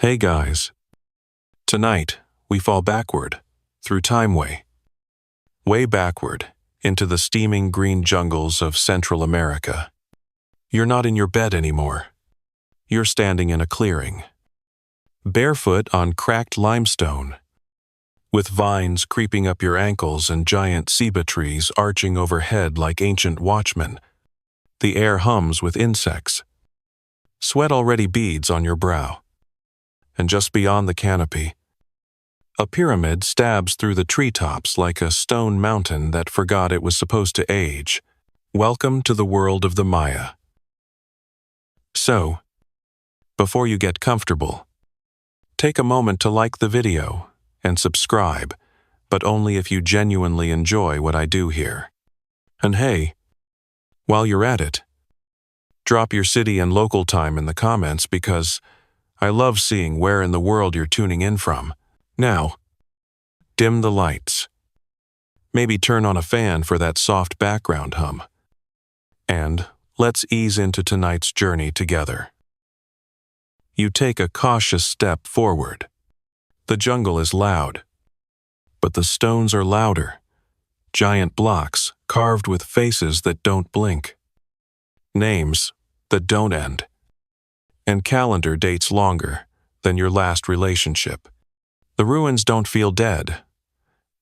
Hey guys. Tonight, we fall backward, through time way backward, into the steaming green jungles of Central America. You're not in your bed anymore. You're standing in a clearing, barefoot on cracked limestone, with vines creeping up your ankles and giant ceiba trees arching overhead like ancient watchmen. The air hums with insects. Sweat already beads on your brow. And just beyond the canopy, a pyramid stabs through the treetops like a stone mountain that forgot it was supposed to age. Welcome to the world of the Maya. So, before you get comfortable, take a moment to like the video and subscribe, but only if you genuinely enjoy what I do here. And hey, while you're at it, drop your city and local time in the comments because I love seeing where in the world you're tuning in from. Now, dim the lights. Maybe turn on a fan for that soft background hum. And let's ease into tonight's journey together. You take a cautious step forward. The jungle is loud, but the stones are louder. Giant blocks carved with faces that don't blink. Names that don't end. And calendar dates longer than your last relationship. The ruins don't feel dead.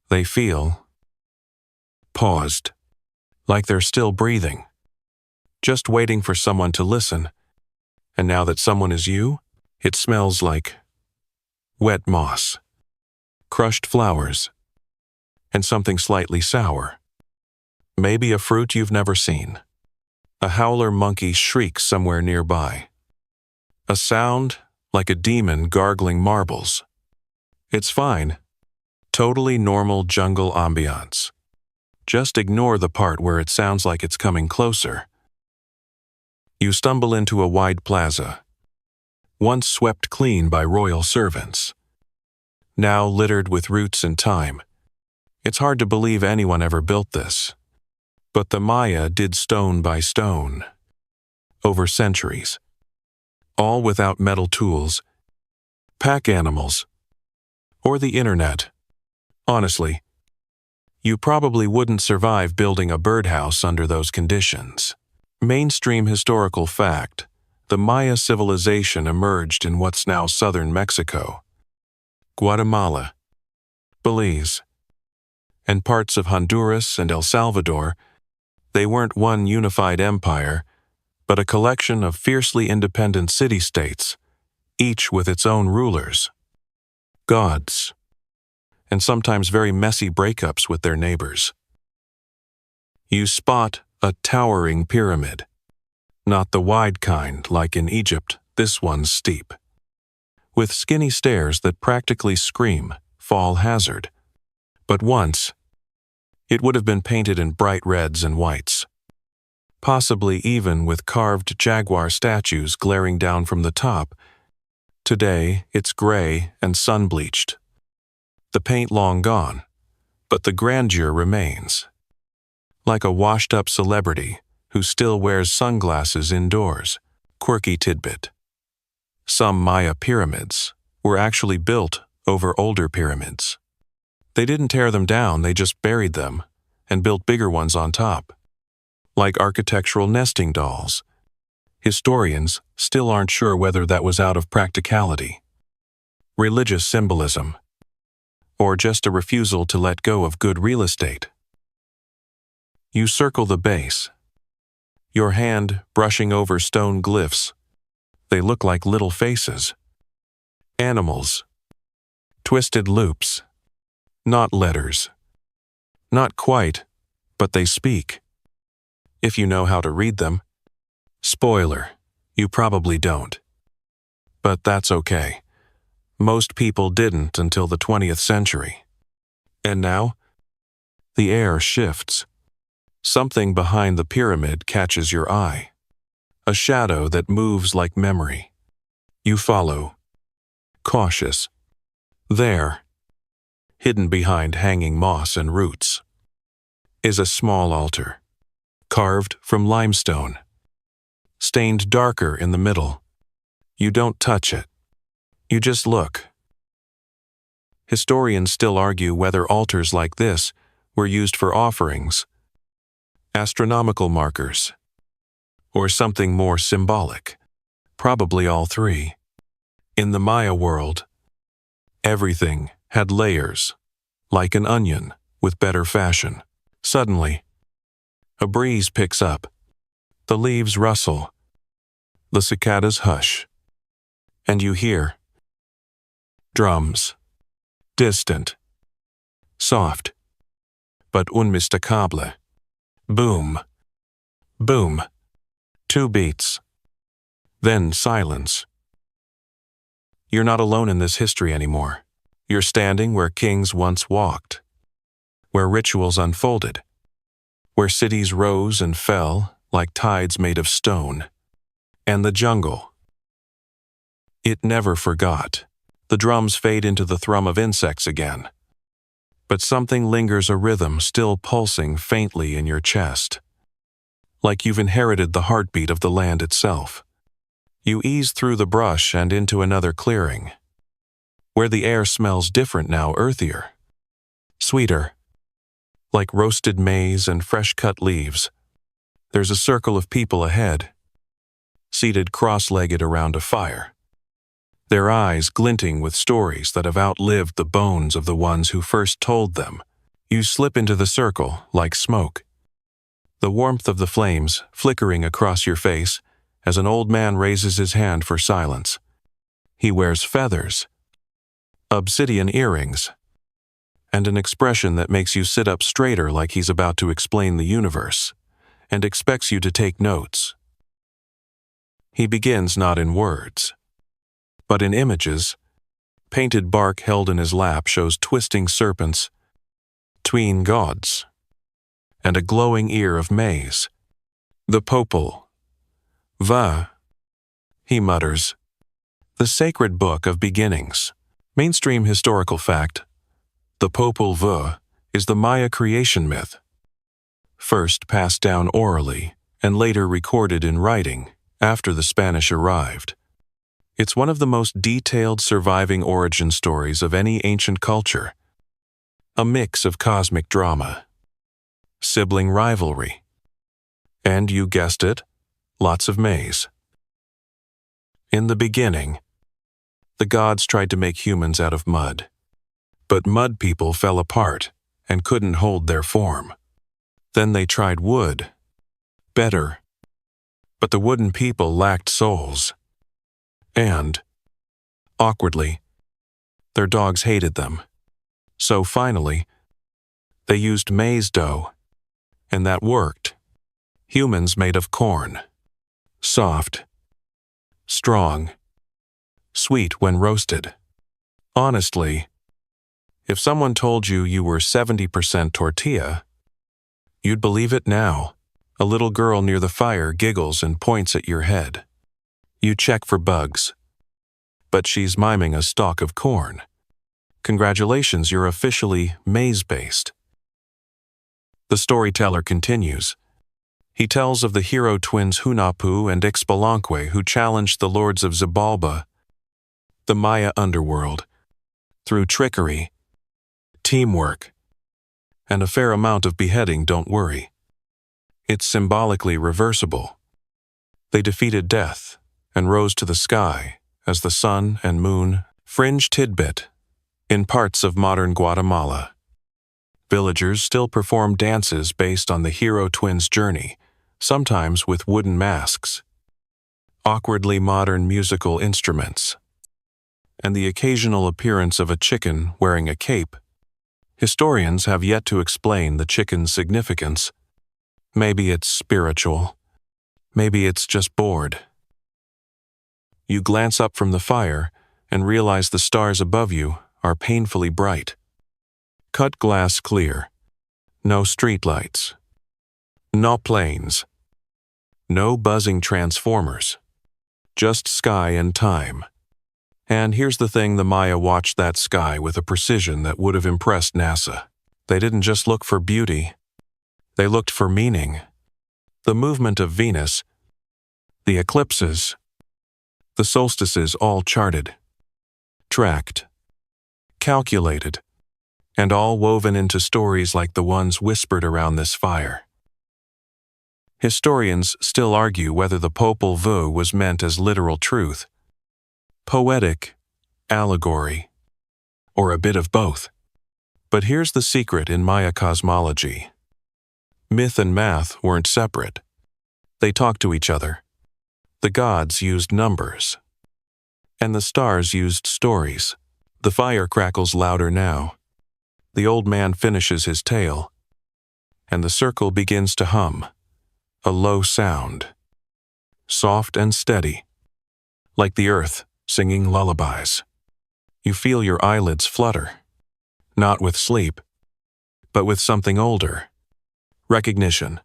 They feel paused, like they're still breathing, just waiting for someone to listen. And now that someone is you, it smells like wet moss, crushed flowers, and something slightly sour. Maybe a fruit you've never seen. A howler monkey shrieks somewhere nearby. A sound like a demon gargling marbles. It's fine. Totally normal jungle ambiance. Just ignore the part where it sounds like it's coming closer. You stumble into a wide plaza, once swept clean by royal servants, now littered with roots and thyme. It's hard to believe anyone ever built this. But the Maya did stone by stone, over centuries. All without metal tools, pack animals, or the internet. Honestly, you probably wouldn't survive building a birdhouse under those conditions. Mainstream historical fact: the Maya civilization emerged in what's now southern Mexico, Guatemala, Belize, and parts of Honduras and El Salvador. They weren't one unified empire, but a collection of fiercely independent city-states, each with its own rulers, gods, and sometimes very messy breakups with their neighbors. You spot a towering pyramid. Not the wide kind like in Egypt, this one's steep, with skinny stairs that practically scream fall hazard. But once, it would have been painted in bright reds and whites, possibly even with carved jaguar statues glaring down from the top. Today, it's gray and sun-bleached. The paint long gone, but the grandeur remains. Like a washed-up celebrity who still wears sunglasses indoors. Quirky tidbit: some Maya pyramids were actually built over older pyramids. They didn't tear them down, they just buried them and built bigger ones on top. Like architectural nesting dolls. Historians still aren't sure whether that was out of practicality, religious symbolism, or just a refusal to let go of good real estate. You circle the base, your hand brushing over stone glyphs. They look like little faces. Animals. Twisted loops. Not letters. Not quite, but they speak. If you know how to read them. Spoiler, you probably don't. But that's okay. Most people didn't until the 20th century. And now, the air shifts. Something behind the pyramid catches your eye. A shadow that moves like memory. You follow, cautious. There, hidden behind hanging moss and roots, is a small altar, carved from limestone, stained darker in the middle. You don't touch it. You just look. Historians still argue whether altars like this were used for offerings, astronomical markers, or something more symbolic. Probably all three. In the Maya world, everything had layers, like an onion with better fashion. Suddenly, a breeze picks up. The leaves rustle. The cicadas hush. And you hear drums. Distant. Soft. But unmistakable. Boom. Boom. 2 beats. Then silence. You're not alone in this history anymore. You're standing where kings once walked, where rituals unfolded, where cities rose and fell like tides made of stone. And the jungle. It never forgot. The drums fade into the thrum of insects again. But something lingers, a rhythm still pulsing faintly in your chest. Like you've inherited the heartbeat of the land itself. You ease through the brush and into another clearing, where the air smells different now, earthier, sweeter, like roasted maize and fresh-cut leaves. There's a circle of people ahead, seated cross-legged around a fire, their eyes glinting with stories that have outlived the bones of the ones who first told them. You slip into the circle like smoke, the warmth of the flames flickering across your face as an old man raises his hand for silence. He wears feathers, obsidian earrings, and an expression that makes you sit up straighter, like he's about to explain the universe, and expects you to take notes. He begins not in words, but in images. Painted bark held in his lap shows twisting serpents, tween gods, and a glowing ear of maize. The Popol Vuh, he mutters. The sacred book of beginnings. Mainstream historical fact. The Popol Vuh is the Maya creation myth, first passed down orally and later recorded in writing after the Spanish arrived. It's one of the most detailed surviving origin stories of any ancient culture. A mix of cosmic drama, sibling rivalry, and, you guessed it, lots of maize. In the beginning, the gods tried to make humans out of mud, but mud people fell apart and couldn't hold their form. Then they tried wood. Better. But the wooden people lacked souls. And, awkwardly, their dogs hated them. So finally, they used maize dough, and that worked. Humans made of corn. Soft, strong, sweet when roasted. Honestly, if someone told you you were 70% tortilla, you'd believe it now. A little girl near the fire giggles and points at your head. You check for bugs, but she's miming a stalk of corn. Congratulations, you're officially maize-based. The storyteller continues. He tells of the hero twins Hunahpu and Ixbalanque who challenged the lords of Xibalba, the Maya underworld, through trickery, teamwork, and a fair amount of beheading. Don't worry. It's symbolically reversible. They defeated death and rose to the sky as the sun and moon. Fringe tidbit. In parts of modern Guatemala, villagers still perform dances based on the hero twins' journey, sometimes with wooden masks, awkwardly modern musical instruments, and the occasional appearance of a chicken wearing a cape. Historians have yet to explain the chicken's significance. Maybe it's spiritual. Maybe it's just bored. You glance up from the fire and realize the stars above you are painfully bright. Cut glass clear. No streetlights. No planes. No buzzing transformers. Just sky and time. And here's the thing, the Maya watched that sky with a precision that would have impressed NASA. They didn't just look for beauty. They looked for meaning. The movement of Venus, the eclipses, the solstices all charted. tracked, calculated, and all woven into stories like the ones whispered around this fire. Historians still argue whether the Popol Vuh was meant as literal truth, poetic allegory, or a bit of both. But here's the secret in Maya cosmology. Myth and math weren't separate. They talked to each other. The gods used numbers, and the stars used stories. The fire crackles louder now. The old man finishes his tale, and the circle begins to hum, a low sound, soft and steady, like the earth singing lullabies. You feel your eyelids flutter, not with sleep, but with something older, recognition.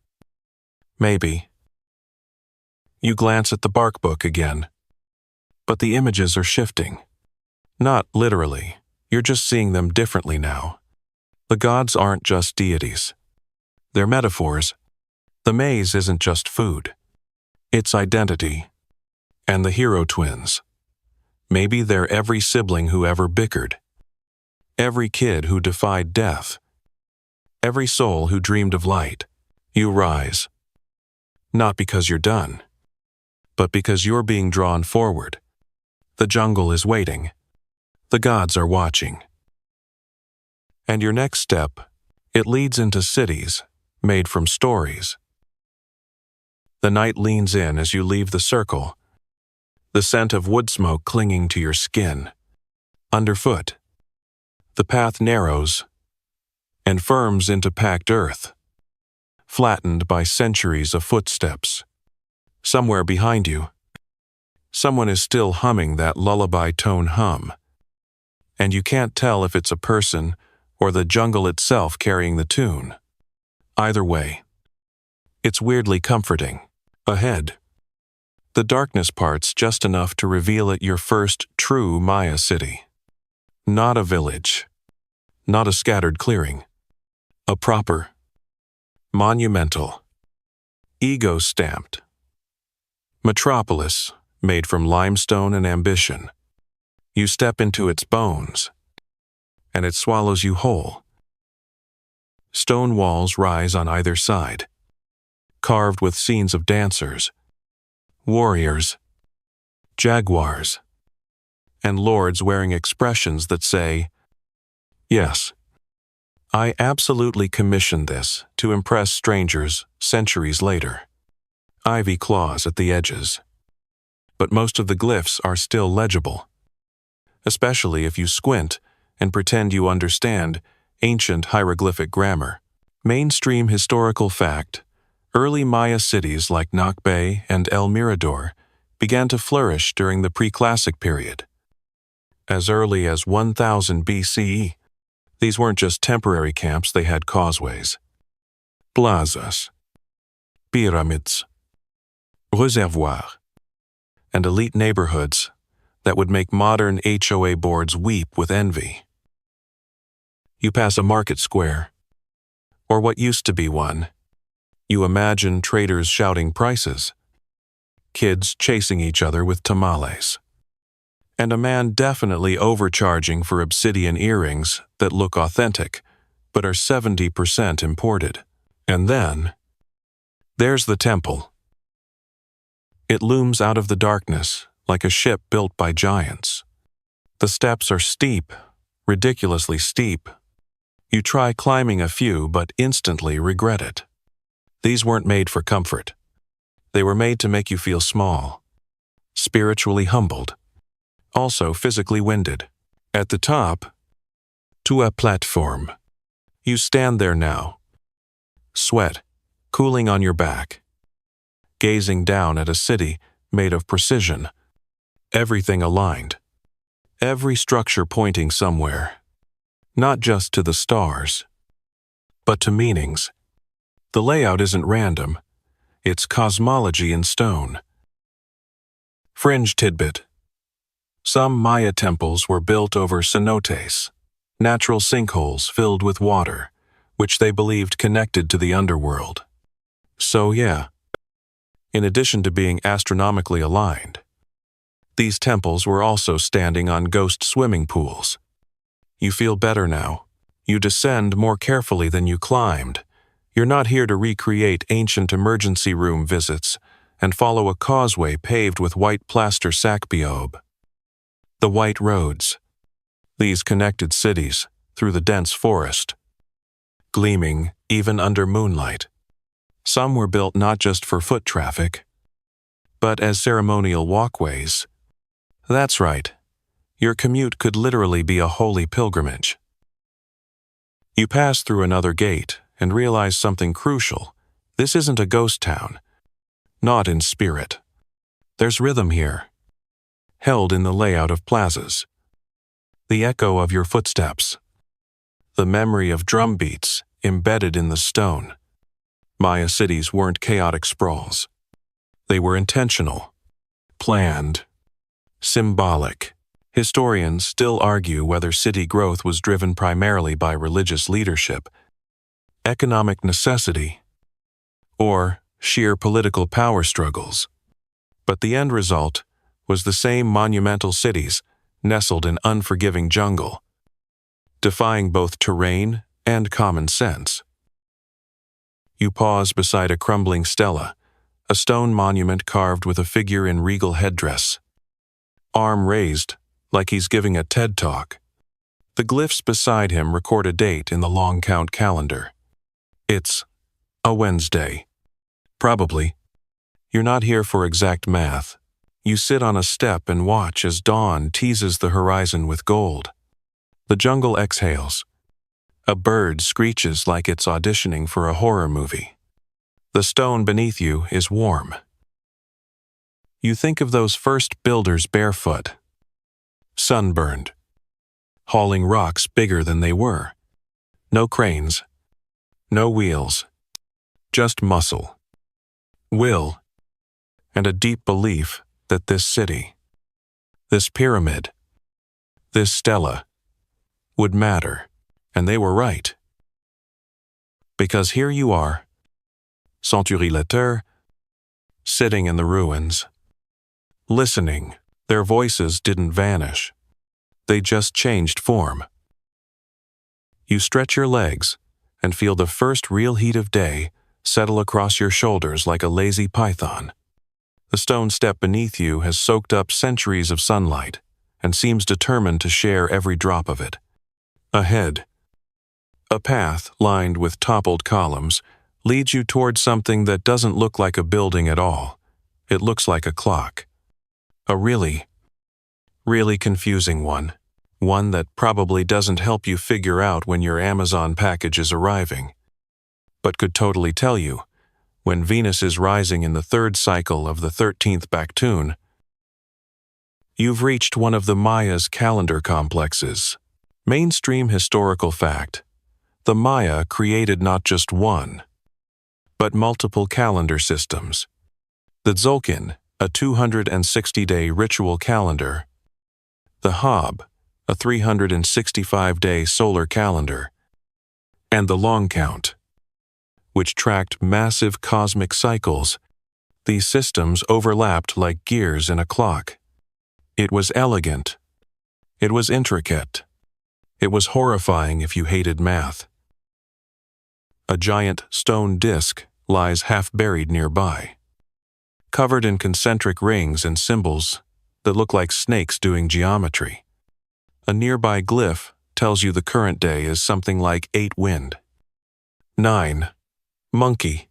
Maybe. You glance at the bark book again, but the images are shifting. Not literally, you're just seeing them differently now. The gods aren't just deities. They're metaphors. The maze isn't just food. It's identity. And the hero twins. Maybe they're every sibling who ever bickered. Every kid who defied death. Every soul who dreamed of light. You rise. Not because you're done, but because you're being drawn forward. The jungle is waiting. The gods are watching. And your next step, it leads into cities made from stories. The night leans in as you leave the circle, the scent of wood smoke clinging to your skin. Underfoot, the path narrows and firms into packed earth, flattened by centuries of footsteps. Somewhere behind you, someone is still humming that lullaby tone hum, and you can't tell if it's a person or the jungle itself carrying the tune. Either way, it's weirdly comforting. Ahead, the darkness parts just enough to reveal it your first true Maya city. Not a village, not a scattered clearing. A proper, monumental, ego-stamped metropolis made from limestone and ambition. You step into its bones, and it swallows you whole. Stone walls rise on either side, carved with scenes of dancers, warriors, jaguars, and lords wearing expressions that say, "Yes, I absolutely commissioned this to impress strangers centuries later." Ivy claws at the edges, but most of the glyphs are still legible, especially if you squint and pretend you understand ancient hieroglyphic grammar. Mainstream historical fact: early Maya cities like Nakbe and El Mirador began to flourish during the pre-classic period. As early as 1000 BCE, these weren't just temporary camps, they had causeways, plazas, pyramids, reservoirs, and elite neighborhoods that would make modern HOA boards weep with envy. You pass a market square, or what used to be one. You imagine traders shouting prices, kids chasing each other with tamales, and a man definitely overcharging for obsidian earrings that look authentic, but are 70% imported. And then, there's the temple. It looms out of the darkness like a ship built by giants. The steps are steep, ridiculously steep. You try climbing a few but instantly regret it. These weren't made for comfort. They were made to make you feel small, spiritually humbled, also physically winded. At the top, to a platform. You stand there now, sweat cooling on your back, gazing down at a city made of precision, everything aligned, every structure pointing somewhere, not just to the stars, but to meanings. The layout isn't random, it's cosmology in stone. Fringe tidbit: some Maya temples were built over cenotes, natural sinkholes filled with water, which they believed connected to the underworld. So yeah, in addition to being astronomically aligned, These temples were also standing on ghost swimming pools. You feel better now. You descend more carefully than you climbed. You're not here to recreate ancient emergency room visits and follow a causeway paved with white plaster sac-biobe. The white roads. These connected cities through the dense forest, gleaming even under moonlight. Some were built not just for foot traffic, but as ceremonial walkways. That's right. Your commute could literally be a holy pilgrimage. You pass through another gate and realize something crucial. This isn't a ghost town. Not in spirit. There's rhythm here, held in the layout of plazas. The echo of your footsteps. The memory of drum beats embedded in the stone. Maya cities weren't chaotic sprawls. They were intentional, planned, symbolic. Historians still argue whether city growth was driven primarily by religious leadership, economic necessity, or sheer political power struggles. But the end result was the same monumental cities nestled in unforgiving jungle, defying both terrain and common sense. You pause beside a crumbling stela, a stone monument carved with a figure in regal headdress, arm raised like he's giving a TED Talk. The glyphs beside him record a date in the long count calendar. It's a Wednesday. Probably. You're not here for exact math. You sit on a step and watch as dawn teases the horizon with gold. The jungle exhales. A bird screeches like it's auditioning for a horror movie. The stone beneath you is warm. You think of those first builders barefoot, sunburned, hauling rocks bigger than they were. No cranes, no wheels, just muscle, will, and a deep belief that this city, this pyramid, this stela, would matter, and they were right. Because here you are, Century-Letter, sitting in the ruins, listening. Their voices didn't vanish. They just changed form. You stretch your legs and feel the first real heat of day settle across your shoulders like a lazy python. The stone step beneath you has soaked up centuries of sunlight and seems determined to share every drop of it. Ahead, a path lined with toppled columns leads you toward something that doesn't look like a building at all. It looks like a clock. A really confusing one. One that probably doesn't help you figure out when your Amazon package is arriving, but could totally tell you when Venus is rising in the third cycle of the 13th Baktun. You've reached one of the Maya's calendar complexes. Mainstream historical fact. The Maya created not just one, but multiple calendar systems. The Tzolk'in, a 260-day ritual calendar. The Hab, a 365-day solar calendar. And the Long Count, which tracked massive cosmic cycles. These systems overlapped like gears in a clock. It was elegant. It was intricate. It was horrifying if you hated math. A giant stone disk lies half buried nearby, covered in concentric rings and symbols that look like snakes doing geometry. A nearby glyph tells you the current day is something like 8 wind, 9 monkey,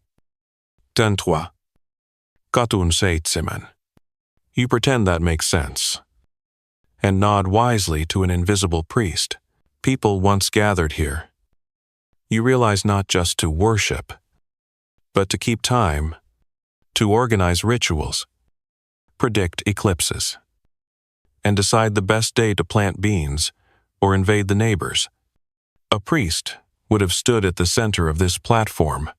10 katun seitsemän. You pretend that makes sense, and nod wisely to an invisible priest. People once gathered here. You realize not just to worship, but to keep time, to organize rituals, predict eclipses, and decide the best day to plant beans or invade the neighbors. A priest would have stood at the center of this platform,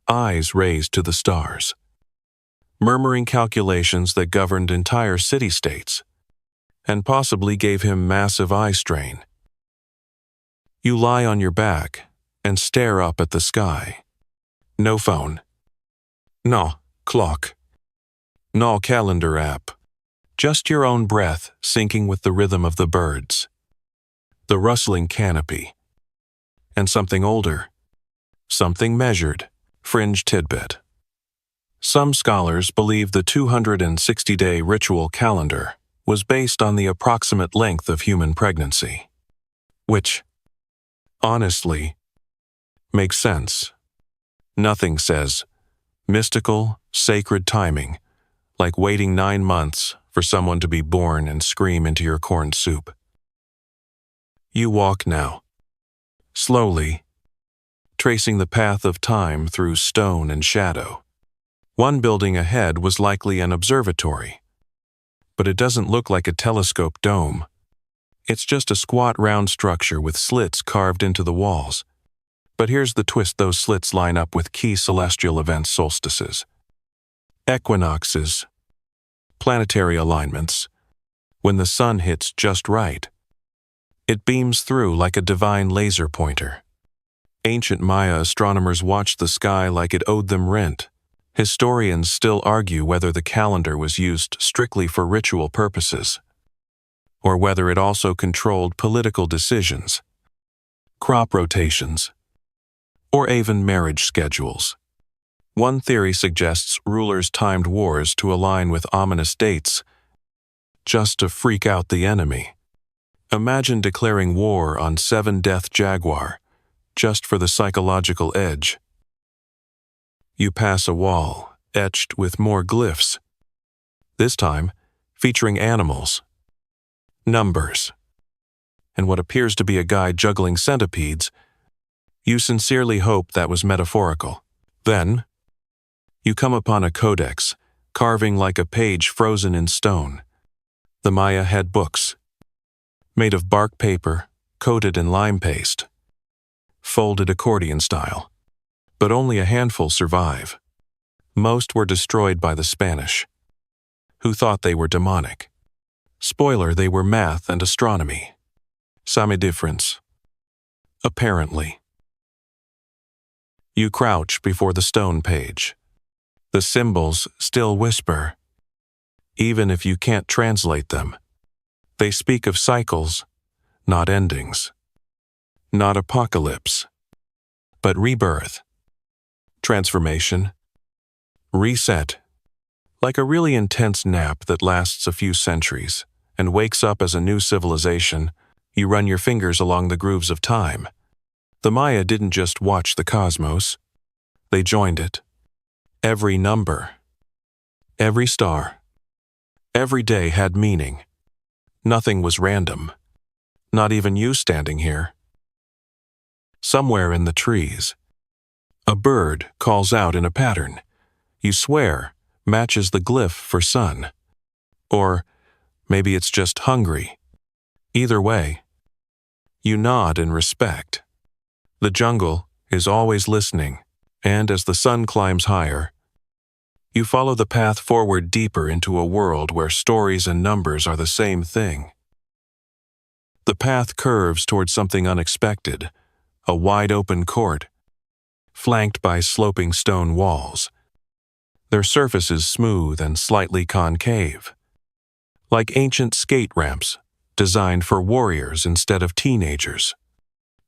eyes raised to the stars, murmuring calculations that governed entire city-states, and possibly gave him massive eye strain. You lie on your back and stare up at the sky. No phone. No clock. No calendar app. Just your own breath syncing with the rhythm of the birds, the rustling canopy, and something older, something measured, fringe tidbit. Some scholars believe the 260-day ritual calendar was based on the approximate length of human pregnancy, which, honestly, makes sense. Nothing says mystical, sacred timing like waiting 9 months for someone to be born and scream into your corn soup. You walk now, slowly, tracing the path of time through stone and shadow. One building ahead was likely an observatory, but it doesn't look like a telescope dome. It's just a squat round structure with slits carved into the walls. But here's the twist: those slits line up with key celestial events, solstices, equinoxes, planetary alignments. When the sun hits just right, it beams through like a divine laser pointer. Ancient Maya astronomers watched the sky like it owed them rent. Historians still argue whether the calendar was used strictly for ritual purposes, or whether it also controlled political decisions, crop rotations, or even marriage schedules. One theory suggests rulers timed wars to align with ominous dates, just to freak out the enemy. Imagine declaring war on 7 Death Jaguar, just for the psychological edge. You pass a wall, etched with more glyphs, this time featuring animals, numbers, and what appears to be a guy juggling centipedes. You sincerely hope that was metaphorical. Then, you come upon a codex, carving like a page frozen in stone. The Maya had books, made of bark paper, coated in lime paste, folded accordion style. But only a handful survive. Most were destroyed by the Spanish, who thought they were demonic. Spoiler, they were math and astronomy. Some difference. Apparently. You crouch before the stone page. The symbols still whisper, even if you can't translate them. They speak of cycles, not endings. Not apocalypse, but rebirth. Transformation, reset, like a really intense nap that lasts a few centuries and wakes up as a new civilization. You run your fingers along the grooves of time. The Maya didn't just watch the cosmos, they joined it. Every number, every star, every day had meaning. Nothing was random, not even you standing here. Somewhere in the trees, a bird calls out in a pattern you swear matches the glyph for sun. Or maybe it's just hungry. Either way, you nod in respect. The jungle is always listening, and as the sun climbs higher, you follow the path forward deeper into a world where stories and numbers are the same thing. The path curves towards something unexpected, a wide-open court, flanked by sloping stone walls. Their surface is smooth and slightly concave, like ancient skate ramps designed for warriors instead of teenagers.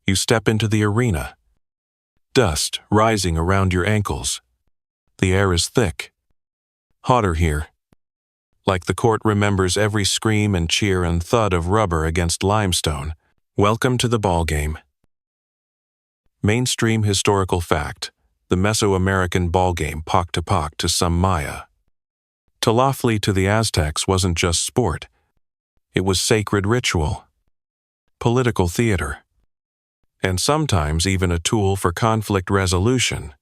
You step into the arena, dust rising around your ankles. The air is thick, hotter here, like the court remembers every scream and cheer and thud of rubber against limestone. Welcome to the ballgame. Mainstream historical fact: the Mesoamerican ballgame pock to some Maya. Tlalochtli to the Aztecs wasn't just sport. It was sacred ritual, political theater, and sometimes even a tool for conflict resolution.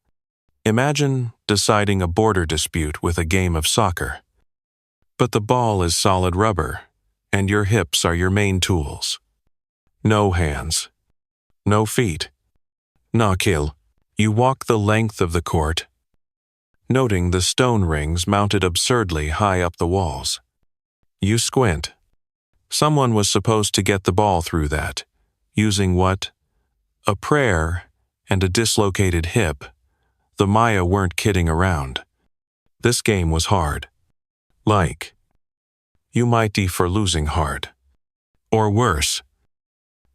Imagine deciding a border dispute with a game of soccer. But the ball is solid rubber, and your hips are your main tools. No hands, no feet. No kill. You walk the length of the court, noting the stone rings mounted absurdly high up the walls. You squint. Someone was supposed to get the ball through that, using what? A prayer and a dislocated hip. The Maya weren't kidding around. This game was hard. Like, you might D for losing hard. Or worse,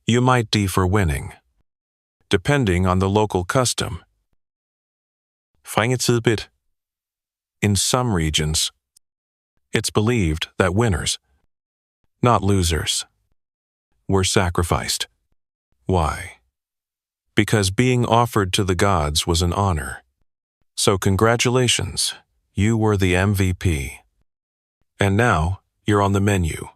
you might D for winning, depending on the local custom. Fangetidbit. In some regions, it's believed that winners, not losers, were sacrificed. Why? Because being offered to the gods was an honor. So congratulations, you were the MVP. And now, you're on the menu.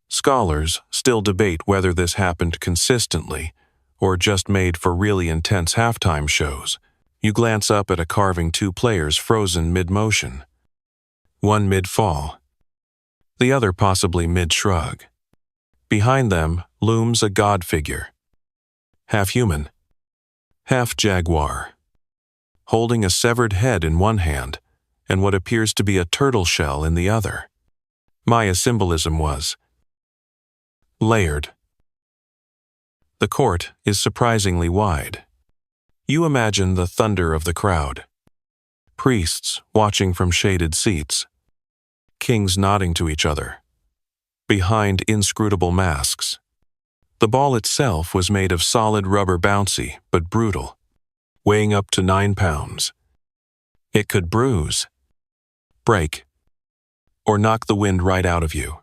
Scholars still debate whether this happened consistently or just made for really intense halftime shows. You glance up at a carving, two players frozen mid-motion. One mid-fall, the other possibly mid-shrug. Behind them looms a god figure, half human, half jaguar, holding a severed head in one hand and what appears to be a turtle shell in the other. Maya symbolism was layered. The court is surprisingly wide. You imagine the thunder of the crowd. Priests watching from shaded seats. Kings nodding to each other. Behind inscrutable masks. The ball itself was made of solid rubber, bouncy but brutal, weighing up to 9 pounds. It could bruise, break, or knock the wind right out of you.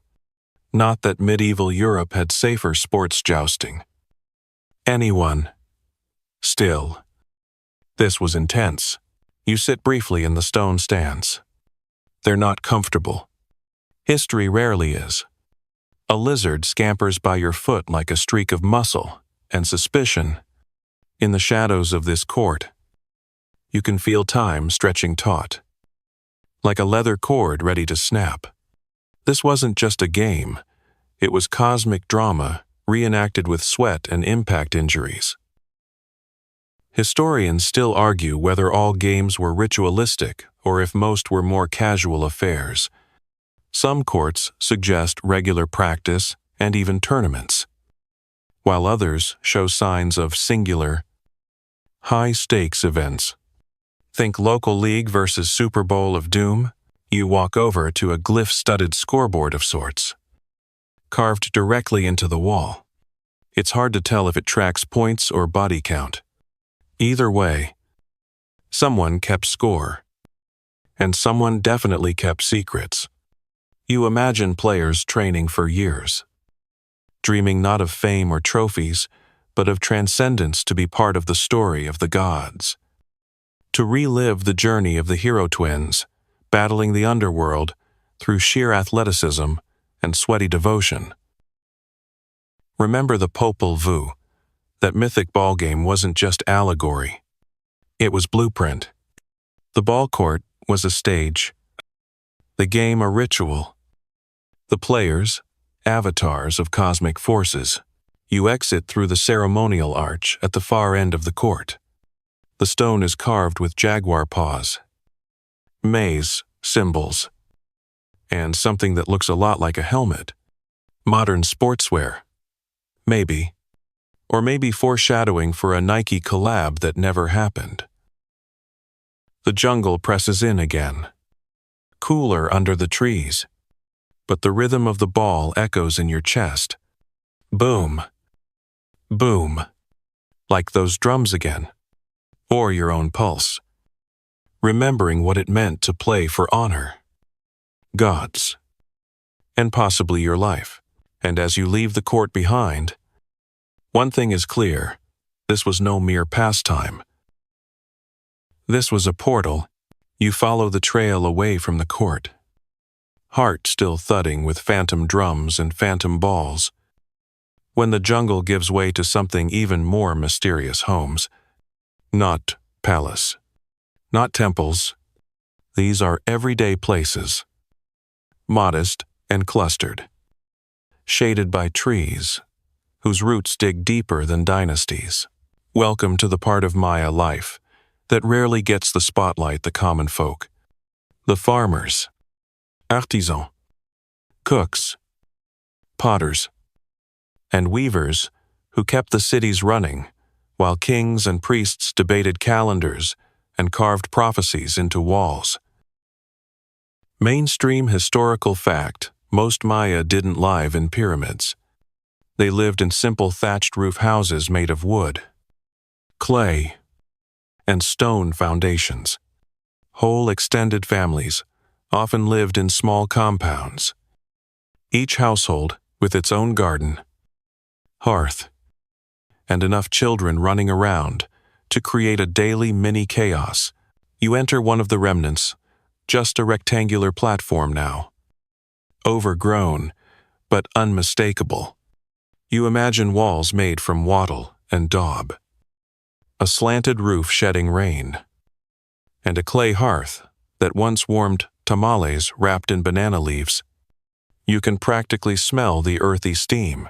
Not that medieval Europe had safer sports jousting. Anyone. Still. This was intense. You sit briefly in the stone stands. They're not comfortable. History rarely is. A lizard scampers by your foot like a streak of muscle and suspicion. In the shadows of this court, you can feel time stretching taut, like a leather cord ready to snap. This wasn't just a game. It was cosmic drama, reenacted with sweat and impact injuries. Historians still argue whether all games were ritualistic or if most were more casual affairs. Some courts suggest regular practice and even tournaments, while others show signs of singular, high-stakes events. Think local league versus Super Bowl of Doom. You walk over to a glyph-studded scoreboard of sorts, carved directly into the wall. It's hard to tell if it tracks points or body count. Either way, someone kept score, and someone definitely kept secrets. You imagine players training for years, dreaming not of fame or trophies, but of transcendence, to be part of the story of the gods. To relive the journey of the hero twins, battling the underworld through sheer athleticism and sweaty devotion. Remember the Popol Vuh. That mythic ball game wasn't just allegory. It was blueprint. The ball court was a stage, the game a ritual. The players, avatars of cosmic forces. You exit through the ceremonial arch at the far end of the court. The stone is carved with jaguar paws, maze symbols, and something that looks a lot like a helmet. Modern sportswear. Maybe. Or maybe foreshadowing for a Nike collab that never happened. The jungle presses in again, cooler under the trees, but the rhythm of the ball echoes in your chest. Boom, boom, like those drums again, or your own pulse, remembering what it meant to play for honor, gods, and possibly your life. And as you leave the court behind, one thing is clear: this was no mere pastime. This was a portal. You follow the trail away from the court, heart still thudding with phantom drums and phantom balls, when the jungle gives way to something even more mysterious. Homes. Not palace. Not temples. These are everyday places, modest and clustered, shaded by trees whose roots dig deeper than dynasties. Welcome to the part of Maya life that rarely gets the spotlight: the common folk. The farmers, artisans, cooks, potters, and weavers who kept the cities running while kings and priests debated calendars and carved prophecies into walls. Mainstream historical fact: Most Maya didn't live in pyramids. They lived in simple thatched roof houses made of wood, clay, and stone foundations. Whole extended families often lived in small compounds, each household with its own garden, hearth, and enough children running around to create a daily mini chaos. You enter one of the remnants, just a rectangular platform now. Overgrown, but unmistakable. You imagine walls made from wattle and daub, a slanted roof shedding rain, and a clay hearth that once warmed tamales wrapped in banana leaves. You can practically smell the earthy steam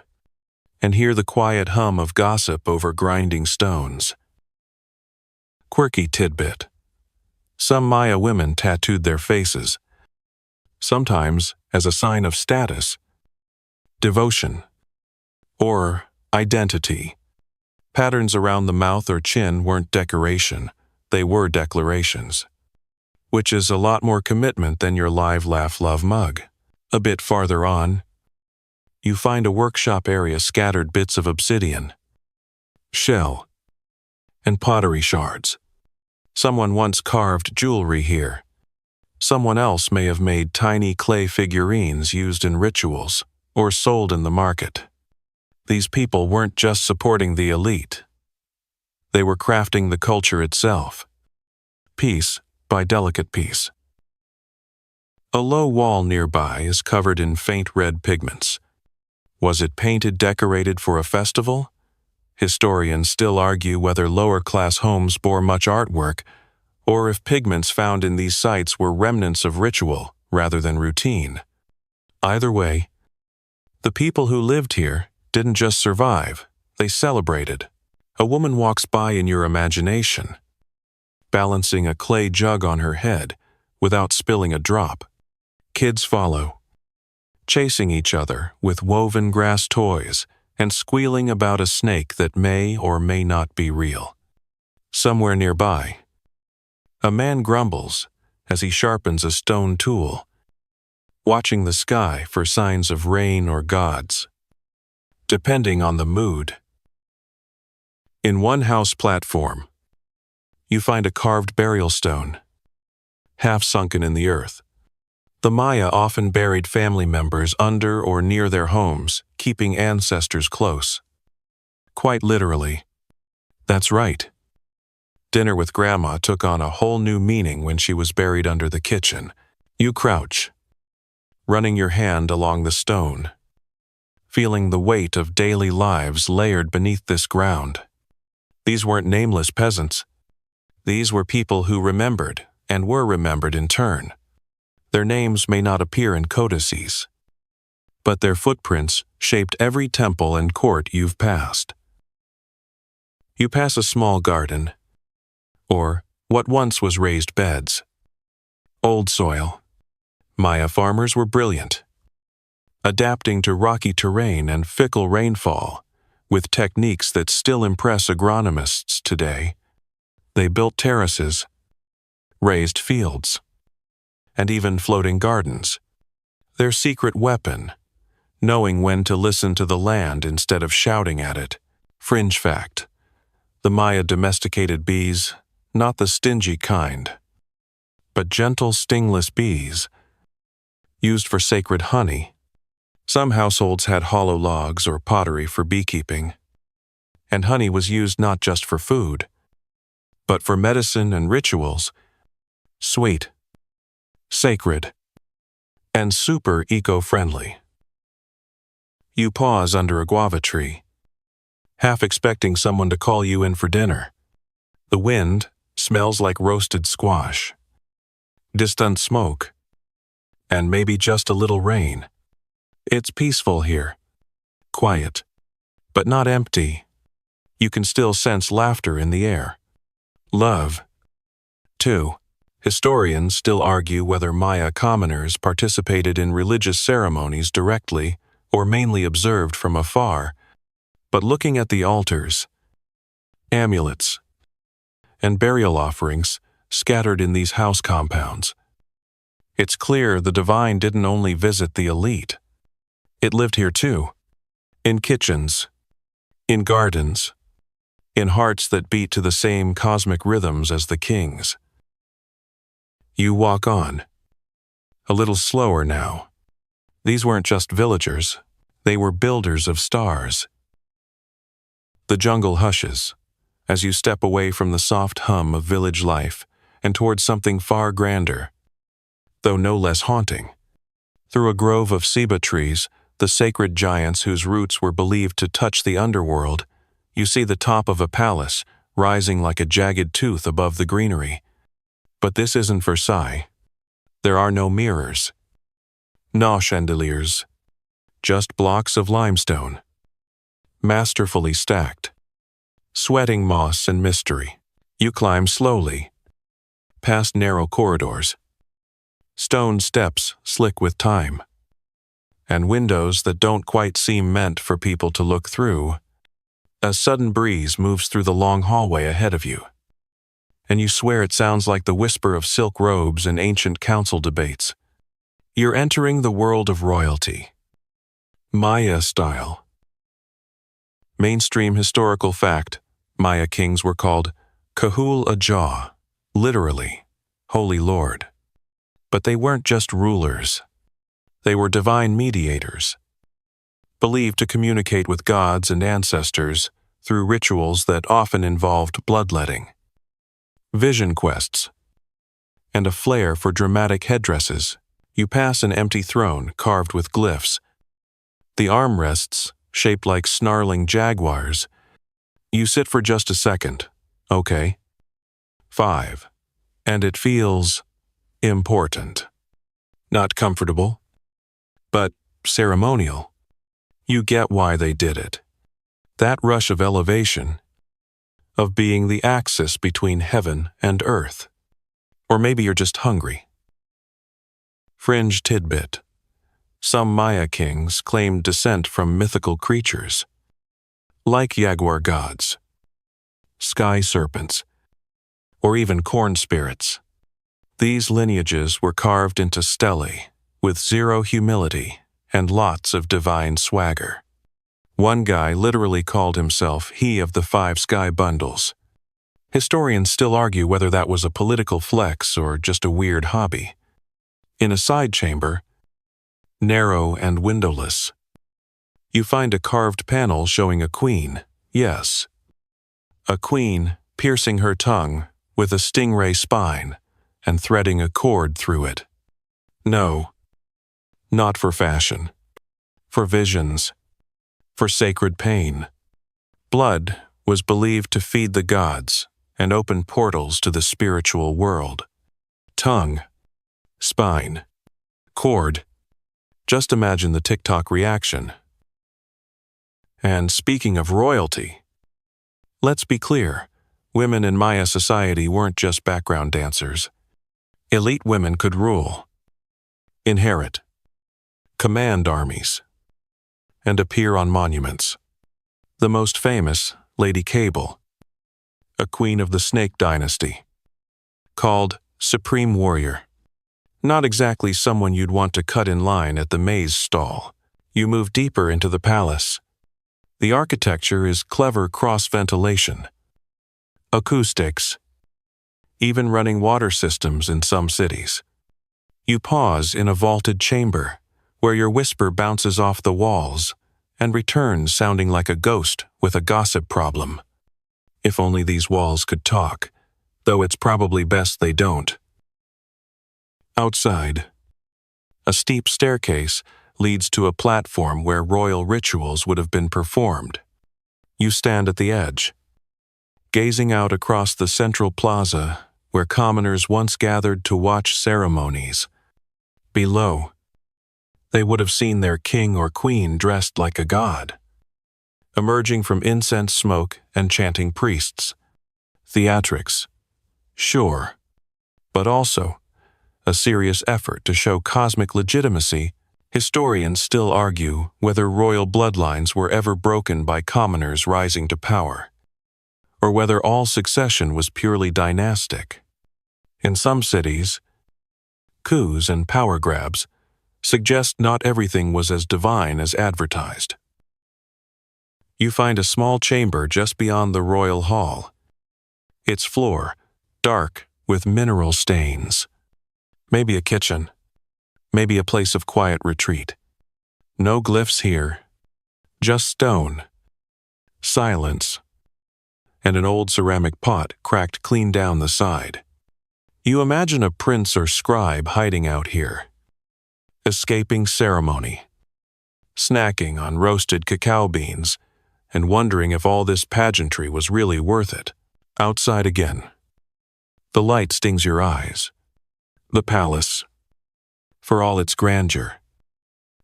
and hear the quiet hum of gossip over grinding stones. Quirky tidbit. Some Maya women tattooed their faces, sometimes as a sign of status, devotion, or identity. Patterns around the mouth or chin weren't decoration, they were declarations. Which is a lot more commitment than your live, laugh, love mug. A bit farther on, you find a workshop area scattered bits of obsidian, shell, and pottery shards. Someone once carved jewelry here. Someone else may have made tiny clay figurines used in rituals or sold in the market. These people weren't just supporting the elite. They were crafting the culture itself, piece by delicate piece. A low wall nearby is covered in faint red pigments. Was it painted decorated for a festival? Historians still argue whether lower-class homes bore much artwork, or if pigments found in these sites were remnants of ritual rather than routine. Either way, the people who lived here didn't just survive, they celebrated. A woman walks by in your imagination, balancing a clay jug on her head without spilling a drop. Kids follow, chasing each other with woven grass toys and squealing about a snake that may or may not be real. Somewhere nearby, a man grumbles as he sharpens a stone tool, watching the sky for signs of rain or gods, depending on the mood. In one house platform, you find a carved burial stone, half sunken in the earth. The Maya often buried family members under or near their homes, keeping ancestors close. Quite literally. That's right. Dinner with Grandma took on a whole new meaning when she was buried under the kitchen. You crouch, running your hand along the stone, feeling the weight of daily lives layered beneath this ground. These weren't nameless peasants. These were people who remembered and were remembered in turn. Their names may not appear in codices, but their footprints shaped every temple and court you've passed. You pass a small garden, or what once was raised beds. Old soil. Maya farmers were brilliant, adapting to rocky terrain and fickle rainfall with techniques that still impress agronomists today. They built terraces, raised fields, and even floating gardens. Their secret weapon, knowing when to listen to the land instead of shouting at it. Fringe fact: the Maya domesticated bees, not the stingy kind, but gentle stingless bees, used for sacred honey. Some households had hollow logs or pottery for beekeeping, and honey was used not just for food, but for medicine and rituals. Sweet, sacred, and super eco-friendly. You pause under a guava tree, half expecting someone to call you in for dinner. The wind smells like roasted squash, distant smoke, and maybe just a little rain. It's peaceful here, quiet, but not empty. You can still sense laughter in the air. Love, too. Historians still argue whether Maya commoners participated in religious ceremonies directly or mainly observed from afar, but looking at the altars, amulets, and burial offerings scattered in these house compounds, It's clear the divine didn't only visit the elite. It lived here too. In kitchens, in gardens, in hearts that beat to the same cosmic rhythms as the king's. You walk on. A little slower now. These weren't just villagers. They were builders of stars. The jungle hushes as you step away from the soft hum of village life and towards something far grander, though no less haunting. Through a grove of ceiba trees, the sacred giants whose roots were believed to touch the underworld, you see the top of a palace rising like a jagged tooth above the greenery. But this isn't Versailles. There are no mirrors, no chandeliers, just blocks of limestone, masterfully stacked. Sweating moss and mystery, you climb slowly, past narrow corridors, stone steps slick with time, and windows that don't quite seem meant for people to look through. A sudden breeze moves through the long hallway ahead of you, and you swear it sounds like the whisper of silk robes and ancient council debates. You're entering the world of royalty, Maya style. Mainstream historical fact: Maya kings were called Kahul Ajah, literally, Holy Lord. But they weren't just rulers. They were divine mediators, believed to communicate with gods and ancestors through rituals that often involved bloodletting, vision quests, and a flair for dramatic headdresses. You pass an empty throne carved with glyphs. The armrests, shaped like snarling jaguars. You sit for just a second. Okay. 5. And it feels important. Not comfortable, but ceremonial. You get why they did it. That rush of elevation, of being the axis between heaven and earth. Or maybe you're just hungry. Fringe tidbit. Some Maya kings claimed descent from mythical creatures, like jaguar gods, sky serpents, or even corn spirits. These lineages were carved into stelae, with zero humility and lots of divine swagger. One guy literally called himself he of the 5 sky bundles. Historians still argue whether that was a political flex or just a weird hobby. In a side chamber, narrow and windowless, you find a carved panel showing a queen, yes, a queen piercing her tongue with a stingray spine and threading a cord through it. No, not for fashion, for visions, for sacred pain. Blood was believed to feed the gods and open portals to the spiritual world. Tongue, spine, cord. Just imagine the TikTok reaction. And speaking of royalty, let's be clear, women in Maya society weren't just background dancers. Elite women could rule, inherit, command armies, and appear on monuments. The most famous, Lady Cable, a queen of the Snake Dynasty, called Supreme Warrior. Not exactly someone you'd want to cut in line at the maize stall. You move deeper into the palace. The architecture is clever cross-ventilation, acoustics, even running water systems in some cities. You pause in a vaulted chamber, where your whisper bounces off the walls and returns sounding like a ghost with a gossip problem. If only these walls could talk, though it's probably best they don't. Outside, a steep staircase leads to a platform where royal rituals would have been performed. You stand at the edge, gazing out across the central plaza where commoners once gathered to watch ceremonies. Below, they would have seen their king or queen dressed like a god, emerging from incense smoke and chanting priests. Theatrics, sure, but also a serious effort to show cosmic legitimacy. Historians still argue whether royal bloodlines were ever broken by commoners rising to power, or whether all succession was purely dynastic. In some cities, coups and power grabs, suggest not everything was as divine as advertised. You find a small chamber just beyond the royal hall. Its floor, dark with mineral stains. Maybe a kitchen. Maybe a place of quiet retreat. No glyphs here. Just stone. Silence. And an old ceramic pot cracked clean down the side. You imagine a prince or scribe hiding out here. Escaping ceremony. Snacking on roasted cacao beans and wondering if all this pageantry was really worth it. Outside again. The light stings your eyes. The palace, for all its grandeur,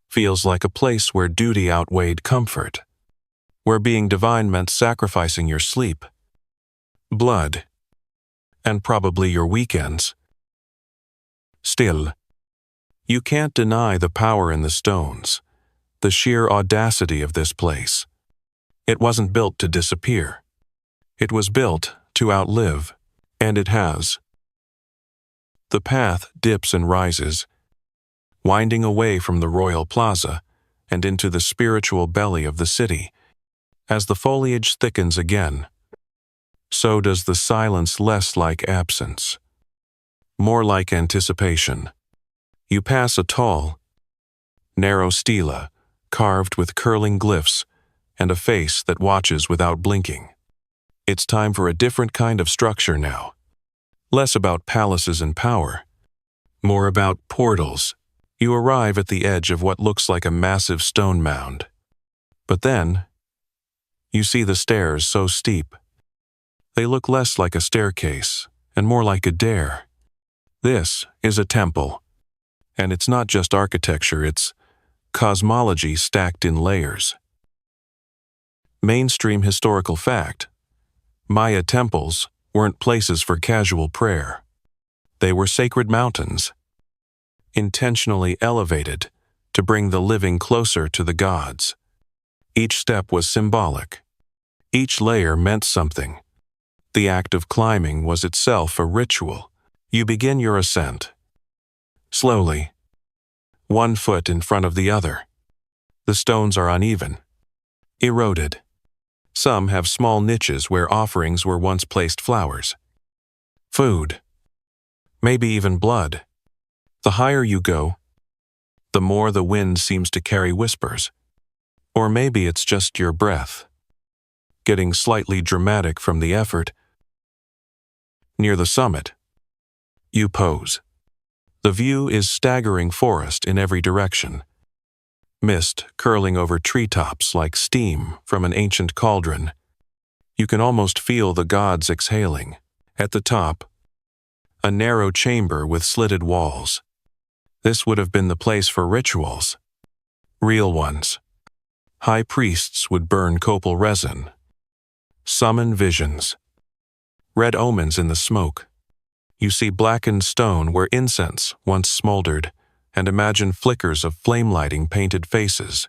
feels like a place where duty outweighed comfort, where being divine meant sacrificing your sleep, blood, and probably your weekends. Still, you can't deny the power in the stones, the sheer audacity of this place. It wasn't built to disappear. It was built to outlive, and it has. The path dips and rises, winding away from the royal plaza and into the spiritual belly of the city. As the foliage thickens again, so does the silence, less like absence, more like anticipation. You pass a tall, narrow stela carved with curling glyphs and a face that watches without blinking. It's time for a different kind of structure now. Less about palaces and power, more about portals. You arrive at the edge of what looks like a massive stone mound. But then, you see the stairs so steep. They look less like a staircase and more like a dare. This is a temple, and it's not just architecture, it's cosmology stacked in layers. Mainstream historical fact: Maya temples weren't places for casual prayer. They were sacred mountains, intentionally elevated to bring the living closer to the gods. Each step was symbolic. Each layer meant something. The act of climbing was itself a ritual. You begin your ascent. Slowly, one foot in front of the other. The stones are uneven, eroded. Some have small niches where offerings were once placed: flowers, food, maybe even blood. The higher you go, the more the wind seems to carry whispers. Or maybe it's just your breath, getting slightly dramatic from the effort. Near the summit, you pose. The view is staggering forest in every direction. Mist curling over treetops like steam from an ancient cauldron. You can almost feel the gods exhaling. At the top, a narrow chamber with slitted walls. This would have been the place for rituals. Real ones. High priests would burn copal resin, summon visions. Red omens in the smoke. You see blackened stone where incense once smoldered, and imagine flickers of flame-lighting painted faces.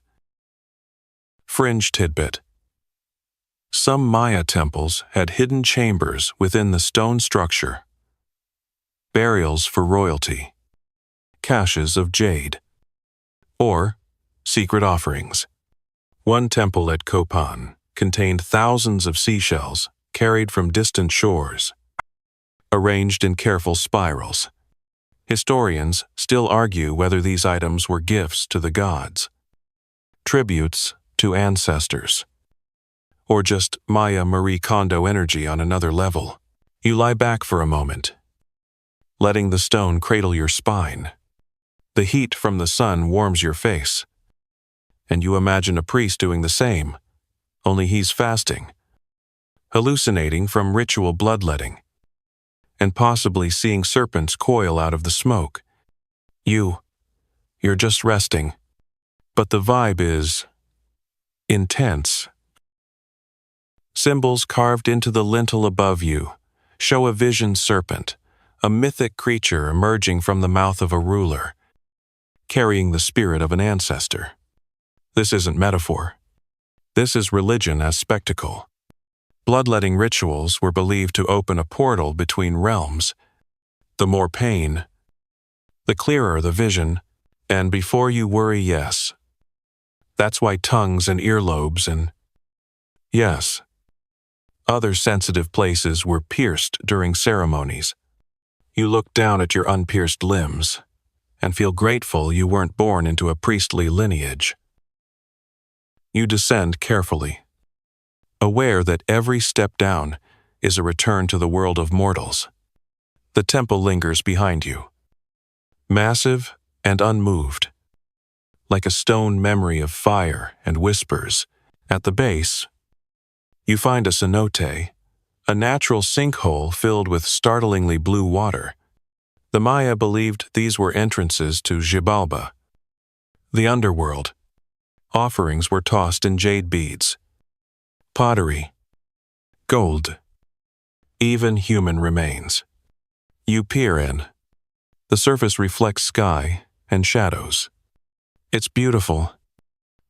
Fringe tidbit. Some Maya temples had hidden chambers within the stone structure. Burials for royalty. Caches of jade. Or secret offerings. One temple at Copan contained thousands of seashells carried from distant shores, arranged in careful spirals. Historians still argue whether these items were gifts to the gods, tributes to ancestors, or just Maya Marie Kondo energy on another level. You lie back for a moment, letting the stone cradle your spine. The heat from the sun warms your face, and you imagine a priest doing the same, only he's fasting, hallucinating from ritual bloodletting, and possibly seeing serpents coil out of the smoke. You're just resting, but the vibe is intense. Symbols carved into the lintel above you show a visioned serpent, a mythic creature emerging from the mouth of a ruler, carrying the spirit of an ancestor. This isn't metaphor. This is religion as spectacle. Bloodletting rituals were believed to open a portal between realms. The more pain, the clearer the vision, and before you worry, yes. That's why tongues and earlobes and, yes, other sensitive places were pierced during ceremonies. You look down at your unpierced limbs and feel grateful you weren't born into a priestly lineage. You descend carefully, aware that every step down is a return to the world of mortals. The temple lingers behind you, massive and unmoved, like a stone memory of fire and whispers. At the base, you find a cenote, a natural sinkhole filled with startlingly blue water. The Maya believed these were entrances to Xibalba, the underworld. Offerings were tossed in jade beads, pottery, gold, even human remains. You peer in. The surface reflects sky and shadows. It's beautiful,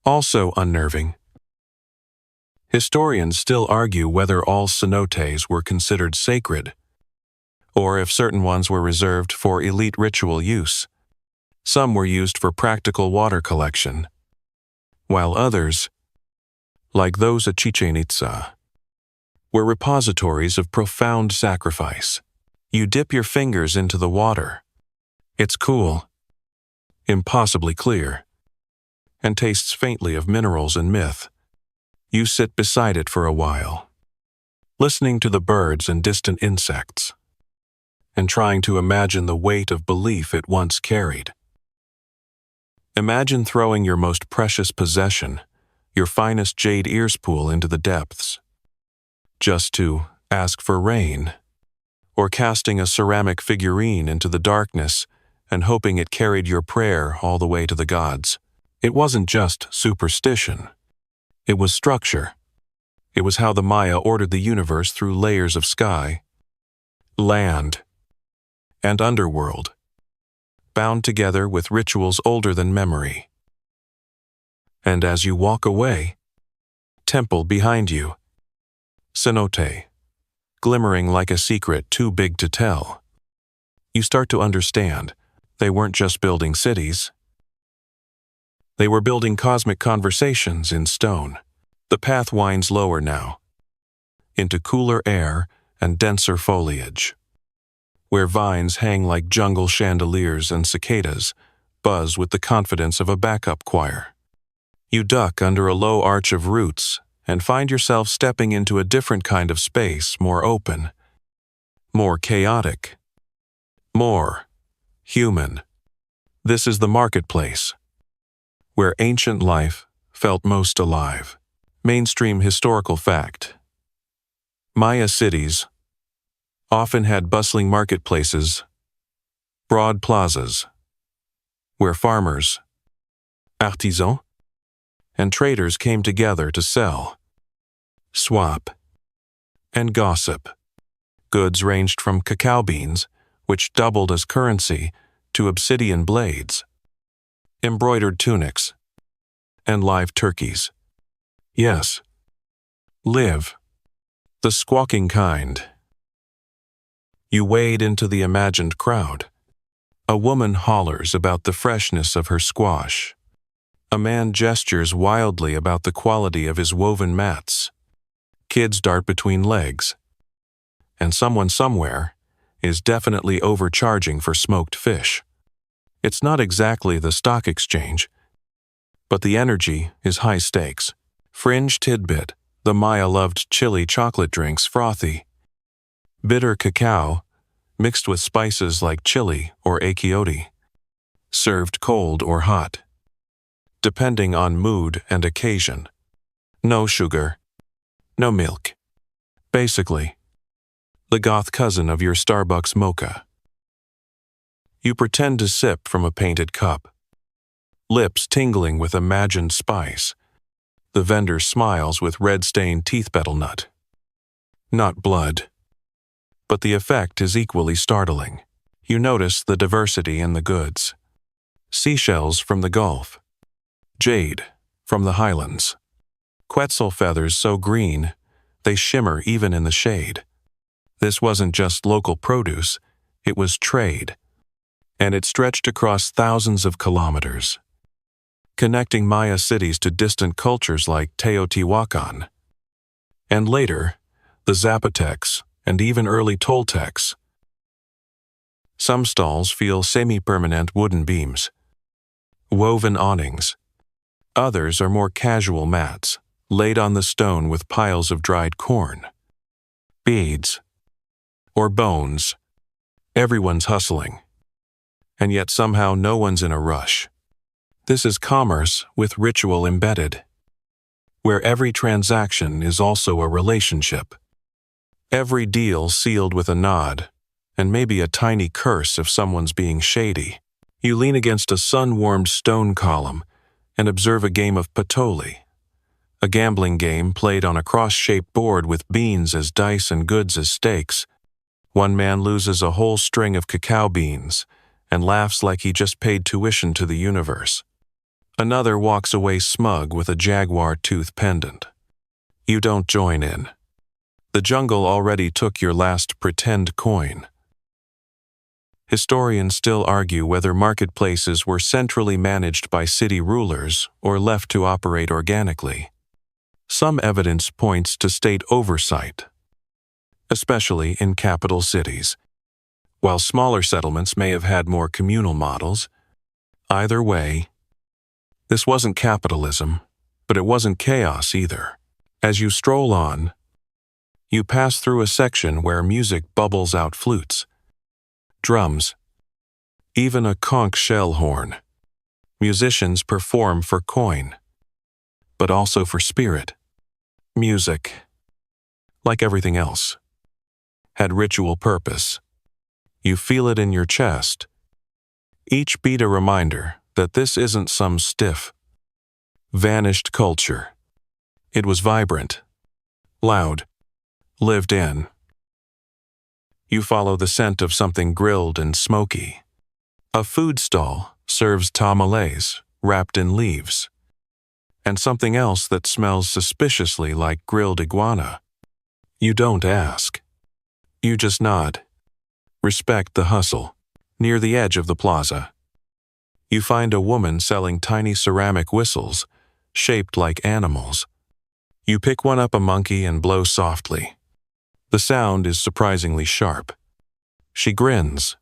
also unnerving. Historians still argue whether all cenotes were considered sacred, or if certain ones were reserved for elite ritual use. Some were used for practical water collection, while others, like those at Chichen Itza, were repositories of profound sacrifice. You dip your fingers into the water. It's cool, impossibly clear, and tastes faintly of minerals and myth. You sit beside it for a while, listening to the birds and distant insects, and trying to imagine the weight of belief it once carried. Imagine throwing your most precious possession, your finest jade earspool, into the depths, just to ask for rain, or casting a ceramic figurine into the darkness and hoping it carried your prayer all the way to the gods. It wasn't just superstition. It was structure. It was how the Maya ordered the universe through layers of sky, land, and underworld, bound together with rituals older than memory. And as you walk away, temple behind you, cenote, glimmering like a secret too big to tell. You start to understand they weren't just building cities. They were building cosmic conversations in stone. The path winds lower now, into cooler air and denser foliage, where vines hang like jungle chandeliers and cicadas buzz with the confidence of a backup choir. You duck under a low arch of roots and find yourself stepping into a different kind of space, more open, more chaotic, more human. This is the marketplace, where ancient life felt most alive. Mainstream historical fact: Maya cities often had bustling marketplaces, broad plazas, where farmers, artisans, and traders came together to sell, swap, and gossip. Goods ranged from cacao beans, which doubled as currency, to obsidian blades, embroidered tunics, and live turkeys. Yes, live, the squawking kind. You wade into the imagined crowd. A woman hollers about the freshness of her squash. A man gestures wildly about the quality of his woven mats. Kids dart between legs. And someone somewhere is definitely overcharging for smoked fish. It's not exactly the stock exchange, but the energy is high stakes. Fringe tidbit: the Maya loved chili chocolate drinks, frothy, bitter cacao, mixed with spices like chili or achiote, served cold or hot, depending on mood and occasion. No sugar, no milk. Basically, the goth cousin of your Starbucks mocha. You pretend to sip from a painted cup, lips tingling with imagined spice. The vendor smiles with red-stained teeth betel nut. Not blood. But the effect is equally startling. You notice the diversity in the goods. Seashells from the Gulf. Jade from the highlands. Quetzal feathers so green, they shimmer even in the shade. This wasn't just local produce, it was trade. and it stretched across thousands of kilometers, connecting Maya cities to distant cultures like Teotihuacan, and later, the Zapotecs and even early Toltecs. Some stalls feel semi-permanent wooden beams, woven awnings. Others are more casual mats, laid on the stone with piles of dried corn, beads, or bones. Everyone's hustling, and yet somehow no one's in a rush. This is commerce with ritual embedded, where every transaction is also a relationship. Every deal sealed with a nod, and maybe a tiny curse if someone's being shady. You lean against a sun-warmed stone column and observe a game of patoli, a gambling game played on a cross-shaped board with beans as dice and goods as stakes. One man loses a whole string of cacao beans and laughs like he just paid tuition to the universe. Another walks away smug with a jaguar tooth pendant. You don't join in. The jungle already took your last pretend coin. Historians still argue whether marketplaces were centrally managed by city rulers or left to operate organically. Some evidence points to state oversight, especially in capital cities, while smaller settlements may have had more communal models. Either way, this wasn't capitalism, but it wasn't chaos either. As you stroll on, you pass through a section where music bubbles out flutes, drums, even a conch shell horn. Musicians perform for coin, but also for spirit. Music, like everything else, had ritual purpose. You feel it in your chest. Each beat a reminder that this isn't some stiff, vanished culture. It was vibrant, loud, lived in. You follow the scent of something grilled and smoky. A food stall serves tamales wrapped in leaves, and something else that smells suspiciously like grilled iguana. You don't ask. You just nod. Respect the hustle. Near the edge of the plaza, you find a woman selling tiny ceramic whistles, shaped like animals. You pick one up a monkey and blow softly. The sound is surprisingly sharp. She grins.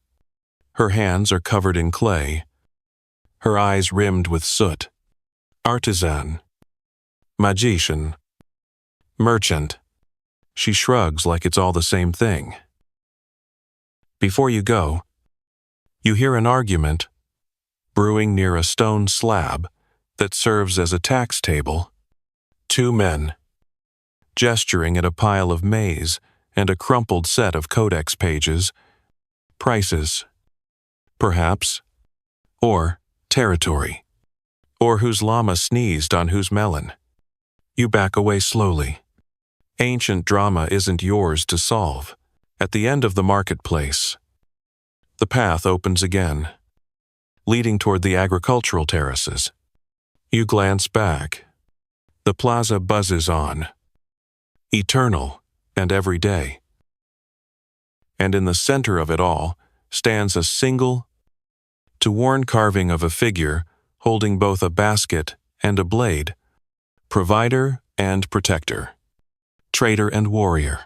Her hands are covered in clay, her eyes rimmed with soot. Artisan, magician, merchant. She shrugs like it's all the same thing. Before you go, you hear an argument brewing near a stone slab that serves as a tax table. Two men, gesturing at a pile of maize and a crumpled set of codex pages. Prices, perhaps, or territory, or whose llama sneezed on whose melon. You back away slowly. Ancient drama isn't yours to solve. At the end of the marketplace, the path opens again, leading toward the agricultural terraces. You glance back. The plaza buzzes on, eternal and every day. And in the center of it all stands a single, worn carving of a figure holding both a basket and a blade, provider and protector, traitor and warrior.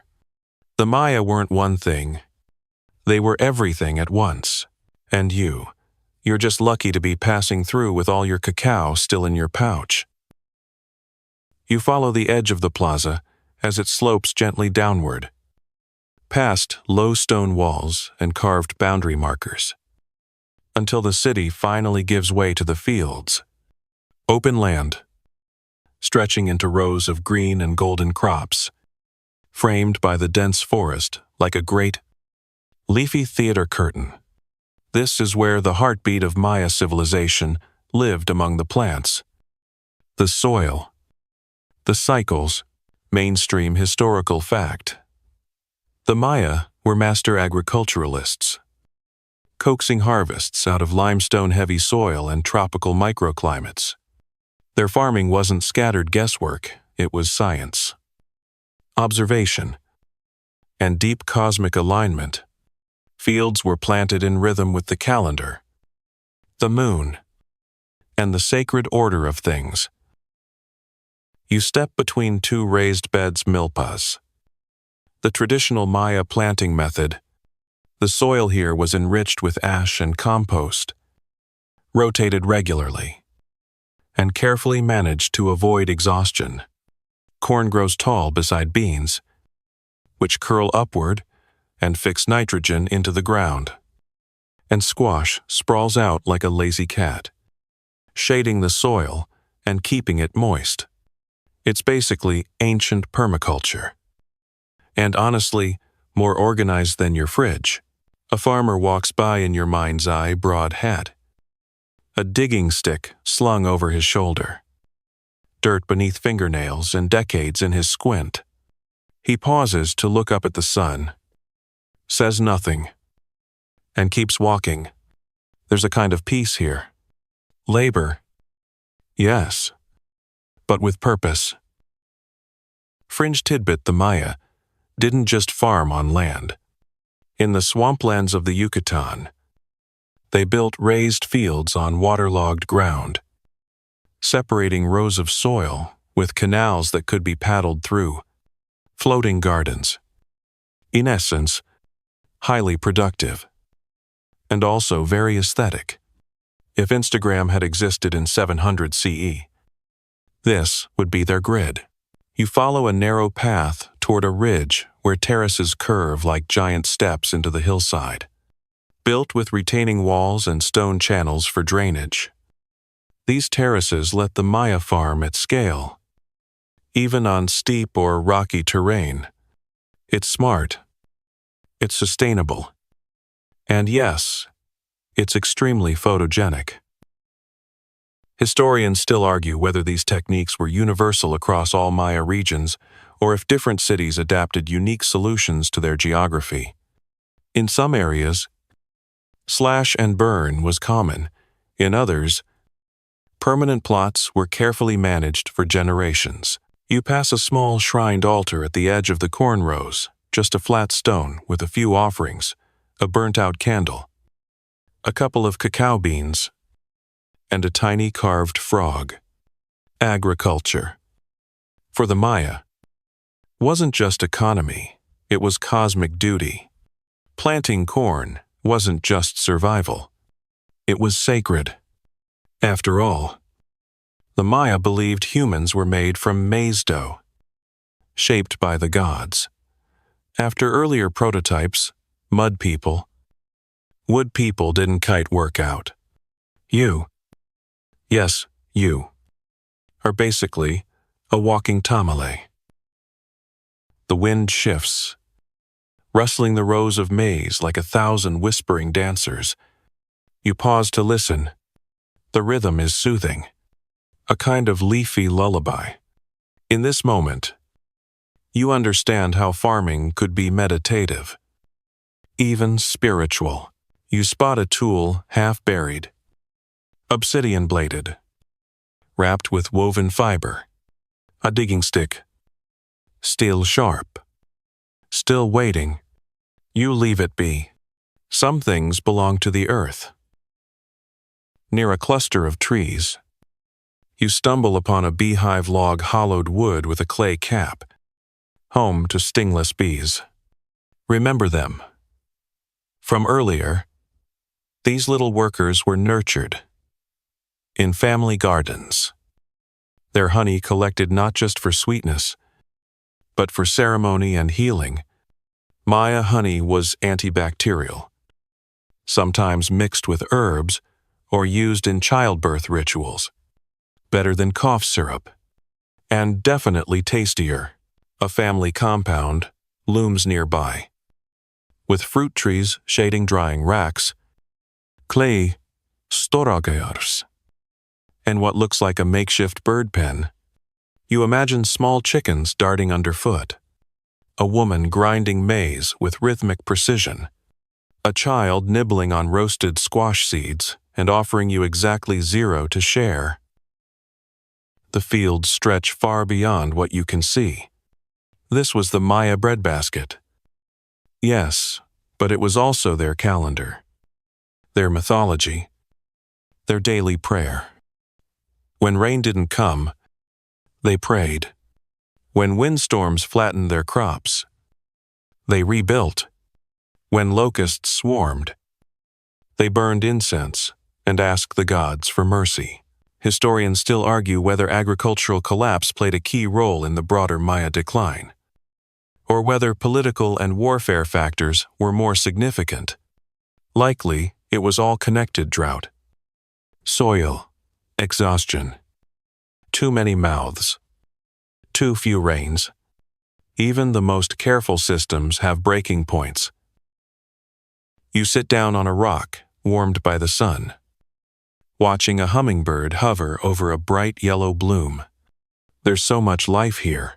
The Maya weren't one thing. They were everything at once. And you're just lucky to be passing through with all your cacao still in your pouch. You follow the edge of the plaza as it slopes gently downward, past low stone walls and carved boundary markers, until the city finally gives way to the fields. Open land, stretching into rows of green and golden crops, framed by the dense forest like a great, leafy theater curtain. This is where the heartbeat of Maya civilization lived among the plants. The soil, the cycles, mainstream historical fact. The Maya were master agriculturalists, coaxing harvests out of limestone-heavy soil and tropical microclimates. Their farming wasn't scattered guesswork, it was science, observation, and deep cosmic alignment. Fields were planted in rhythm with the calendar, the moon, and the sacred order of things. You step between two raised beds milpas. The traditional Maya planting method, the soil here was enriched with ash and compost, rotated regularly, and carefully managed to avoid exhaustion. Corn grows tall beside beans, which curl upward and fix nitrogen into the ground. And squash sprawls out like a lazy cat, shading the soil and keeping it moist. It's basically ancient permaculture. And honestly, more organized than your fridge. A farmer walks by in your mind's eye broad hat, a digging stick slung over his shoulder, dirt beneath fingernails and decades in his squint. He pauses to look up at the sun, says nothing, and keeps walking. There's a kind of peace here. Labor, yes, but with purpose. Fringe tidbit: the Maya didn't just farm on land. In the swamplands of the Yucatan, they built raised fields on waterlogged ground, separating rows of soil with canals that could be paddled through, floating gardens. In essence, highly productive, and also very aesthetic. If Instagram had existed in 700 CE, this would be their grid. You follow a narrow path toward a ridge where terraces curve like giant steps into the hillside, built with retaining walls and stone channels for drainage. These terraces let the Maya farm at scale, even on steep or rocky terrain. It's smart. It's sustainable. And yes, it's extremely photogenic. Historians still argue whether these techniques were universal across all Maya regions or if different cities adapted unique solutions to their geography. In some areas, slash and burn was common. In others, permanent plots were carefully managed for generations. You pass a small shrined altar at the edge of the corn rows, just a flat stone with a few offerings, a burnt-out candle, a couple of cacao beans, and a tiny carved frog. Agriculture, for the Maya, wasn't just economy, it was cosmic duty. Planting corn wasn't just survival, it was sacred. After all, the Maya believed humans were made from maize dough, shaped by the gods. After earlier prototypes, mud people, wood people didn't quite work out. You, yes, you, are basically a walking tamale. The wind shifts, rustling the rows of maize like 1,000 whispering dancers. You pause to listen. The rhythm is soothing, a kind of leafy lullaby. In this moment, you understand how farming could be meditative, even spiritual. You spot a tool half buried, obsidian bladed, wrapped with woven fiber, a digging stick, still sharp, still waiting. You leave it be. Some things belong to the earth. Near a cluster of trees, you stumble upon a beehive log hollowed wood with a clay cap, home to stingless bees. Remember them. From earlier, these little workers were nurtured in family gardens. Their honey collected not just for sweetness, but for ceremony and healing. Maya honey was antibacterial, sometimes mixed with herbs or used in childbirth rituals. Better than cough syrup, and definitely tastier. A family compound looms nearby, with fruit trees shading drying racks, clay storagayars, and what looks like a makeshift bird pen. You imagine small chickens darting underfoot, a woman grinding maize with rhythmic precision, a child nibbling on roasted squash seeds and offering you exactly 0 to share. The fields stretch far beyond what you can see. This was the Maya breadbasket. Yes, but it was also their calendar, their mythology, their daily prayer. When rain didn't come, they prayed. When windstorms flattened their crops, they rebuilt. When locusts swarmed, they burned incense and asked the gods for mercy. Historians still argue whether agricultural collapse played a key role in the broader Maya decline, or whether political and warfare factors were more significant. Likely, it was all connected: drought, soil, exhaustion, too many mouths, too few rains. Even the most careful systems have breaking points. You sit down on a rock, warmed by the sun, watching a hummingbird hover over a bright yellow bloom. There's so much life here.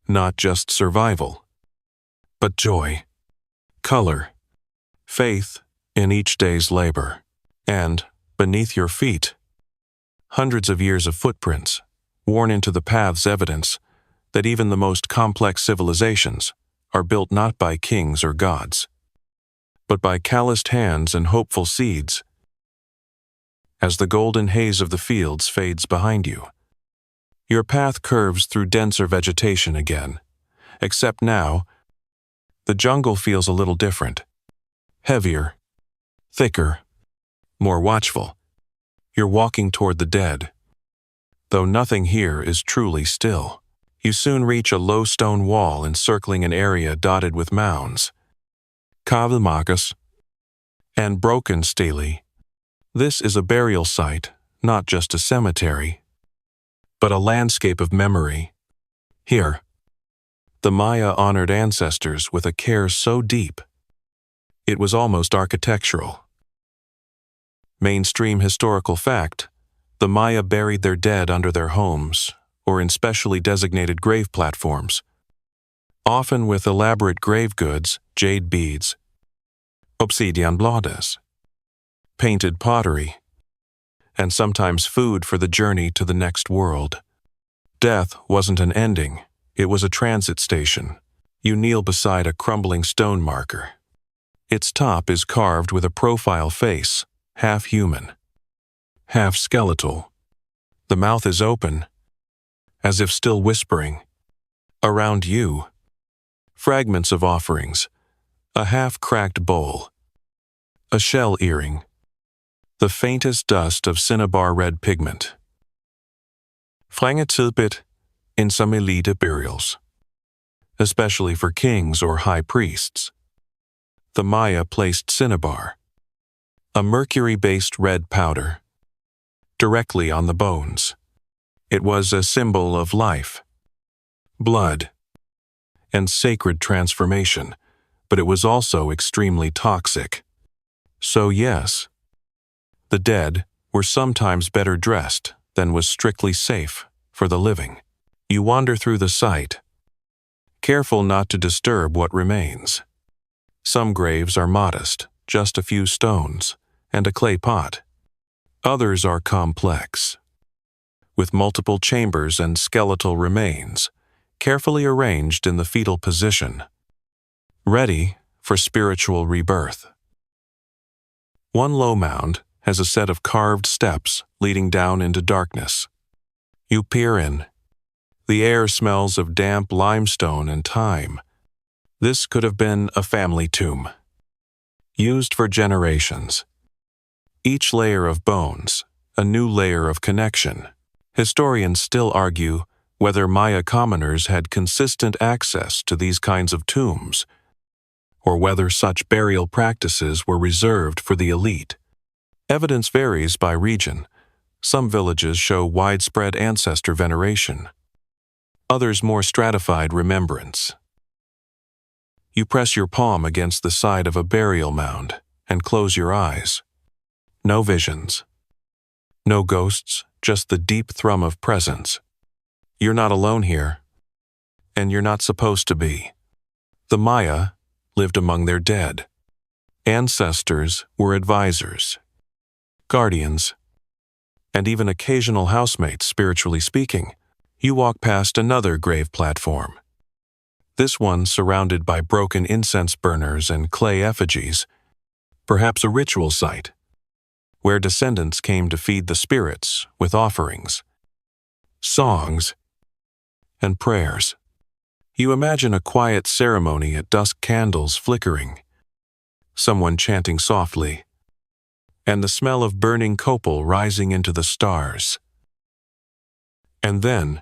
Not just survival, but joy, color, faith in each day's labor. And, beneath your feet, hundreds of years of footprints, worn into the paths, evidence that even the most complex civilizations are built not by kings or gods, but by calloused hands and hopeful seeds. As the golden haze of the fields fades behind you, your path curves through denser vegetation again, except now, the jungle feels a little different. Heavier, thicker, more watchful. You're walking toward the dead, though nothing here is truly still. You soon reach a low stone wall encircling an area dotted with mounds, kavlemakas, and broken stelae. This is a burial site, not just a cemetery, but a landscape of memory. Here, the Maya honored ancestors with a care so deep, it was almost architectural. Mainstream historical fact: the Maya buried their dead under their homes or in specially designated grave platforms, often with elaborate grave goods, jade beads, obsidian blades, painted pottery, and sometimes food for the journey to the next world. Death wasn't an ending, it was a transit station. You kneel beside a crumbling stone marker. Its top is carved with a profile face, half human, half skeletal. The mouth is open, as if still whispering. Around you, fragments of offerings, a half-cracked bowl, a shell earring, the faintest dust of cinnabar red pigment. Flanga tidbit in some elite burials, especially for kings or high priests. The Maya placed cinnabar, a mercury-based red powder, directly on the bones. It was a symbol of life, blood, and sacred transformation, but it was also extremely toxic. So yes, the dead were sometimes better dressed than was strictly safe for the living. You wander through the site, careful not to disturb what remains. Some graves are modest, just a few stones and a clay pot. Others are complex, with multiple chambers and skeletal remains, carefully arranged in the fetal position, ready for spiritual rebirth. One low mound has a set of carved steps leading down into darkness. You peer in. The air smells of damp limestone and thyme. This could have been a family tomb, used for generations. Each layer of bones, a new layer of connection. Historians still argue whether Maya commoners had consistent access to these kinds of tombs, or whether such burial practices were reserved for the elite. Evidence varies by region. Some villages show widespread ancestor veneration, others more stratified remembrance. You press your palm against the side of a burial mound and close your eyes. No visions, no ghosts, just the deep thrum of presence. You're not alone here, and you're not supposed to be. The Maya lived among their dead. Ancestors were advisors, guardians, and even occasional housemates, spiritually speaking. You walk past another grave platform, this one surrounded by broken incense burners and clay effigies, perhaps a ritual site, where descendants came to feed the spirits with offerings, songs, and prayers. You imagine a quiet ceremony at dusk, candles flickering, someone chanting softly, and the smell of burning copal rising into the stars. And then,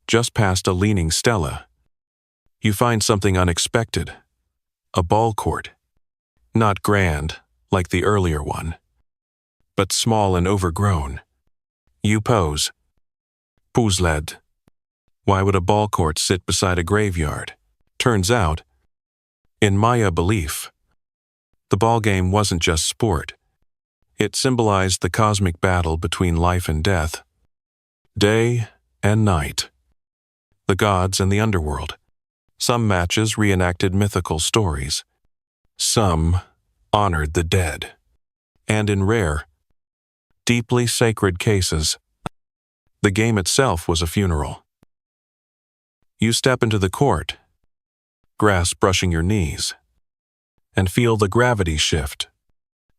just past a leaning stela, you find something unexpected, a ball court. Not grand, like the earlier one, but small and overgrown. You pose. Puzzled. Why would a ball court sit beside a graveyard? Turns out, in Maya belief, the ball game wasn't just sport. It symbolized the cosmic battle between life and death, day and night, the gods and the underworld. Some matches reenacted mythical stories. Some honored the dead. And in rare, deeply sacred cases, the game itself was a funeral. You step into the court, grass brushing your knees, and feel the gravity shift.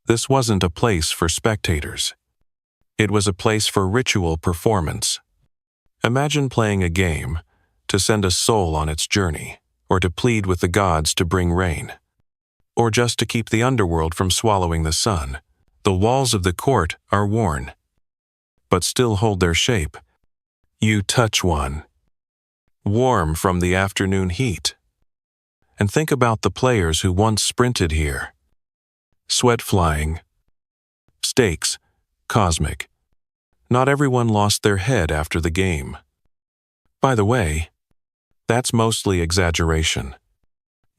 This wasn't a place for spectators. It was a place for ritual performance. Imagine playing a game to send a soul on its journey, or to plead with the gods to bring rain, or just to keep the underworld from swallowing the sun. The walls of the court are worn, but still hold their shape. You touch one, warm from the afternoon heat, and think about the players who once sprinted here. Sweat flying, stakes cosmic. Not everyone lost their head after the game. By the way, that's mostly exaggeration.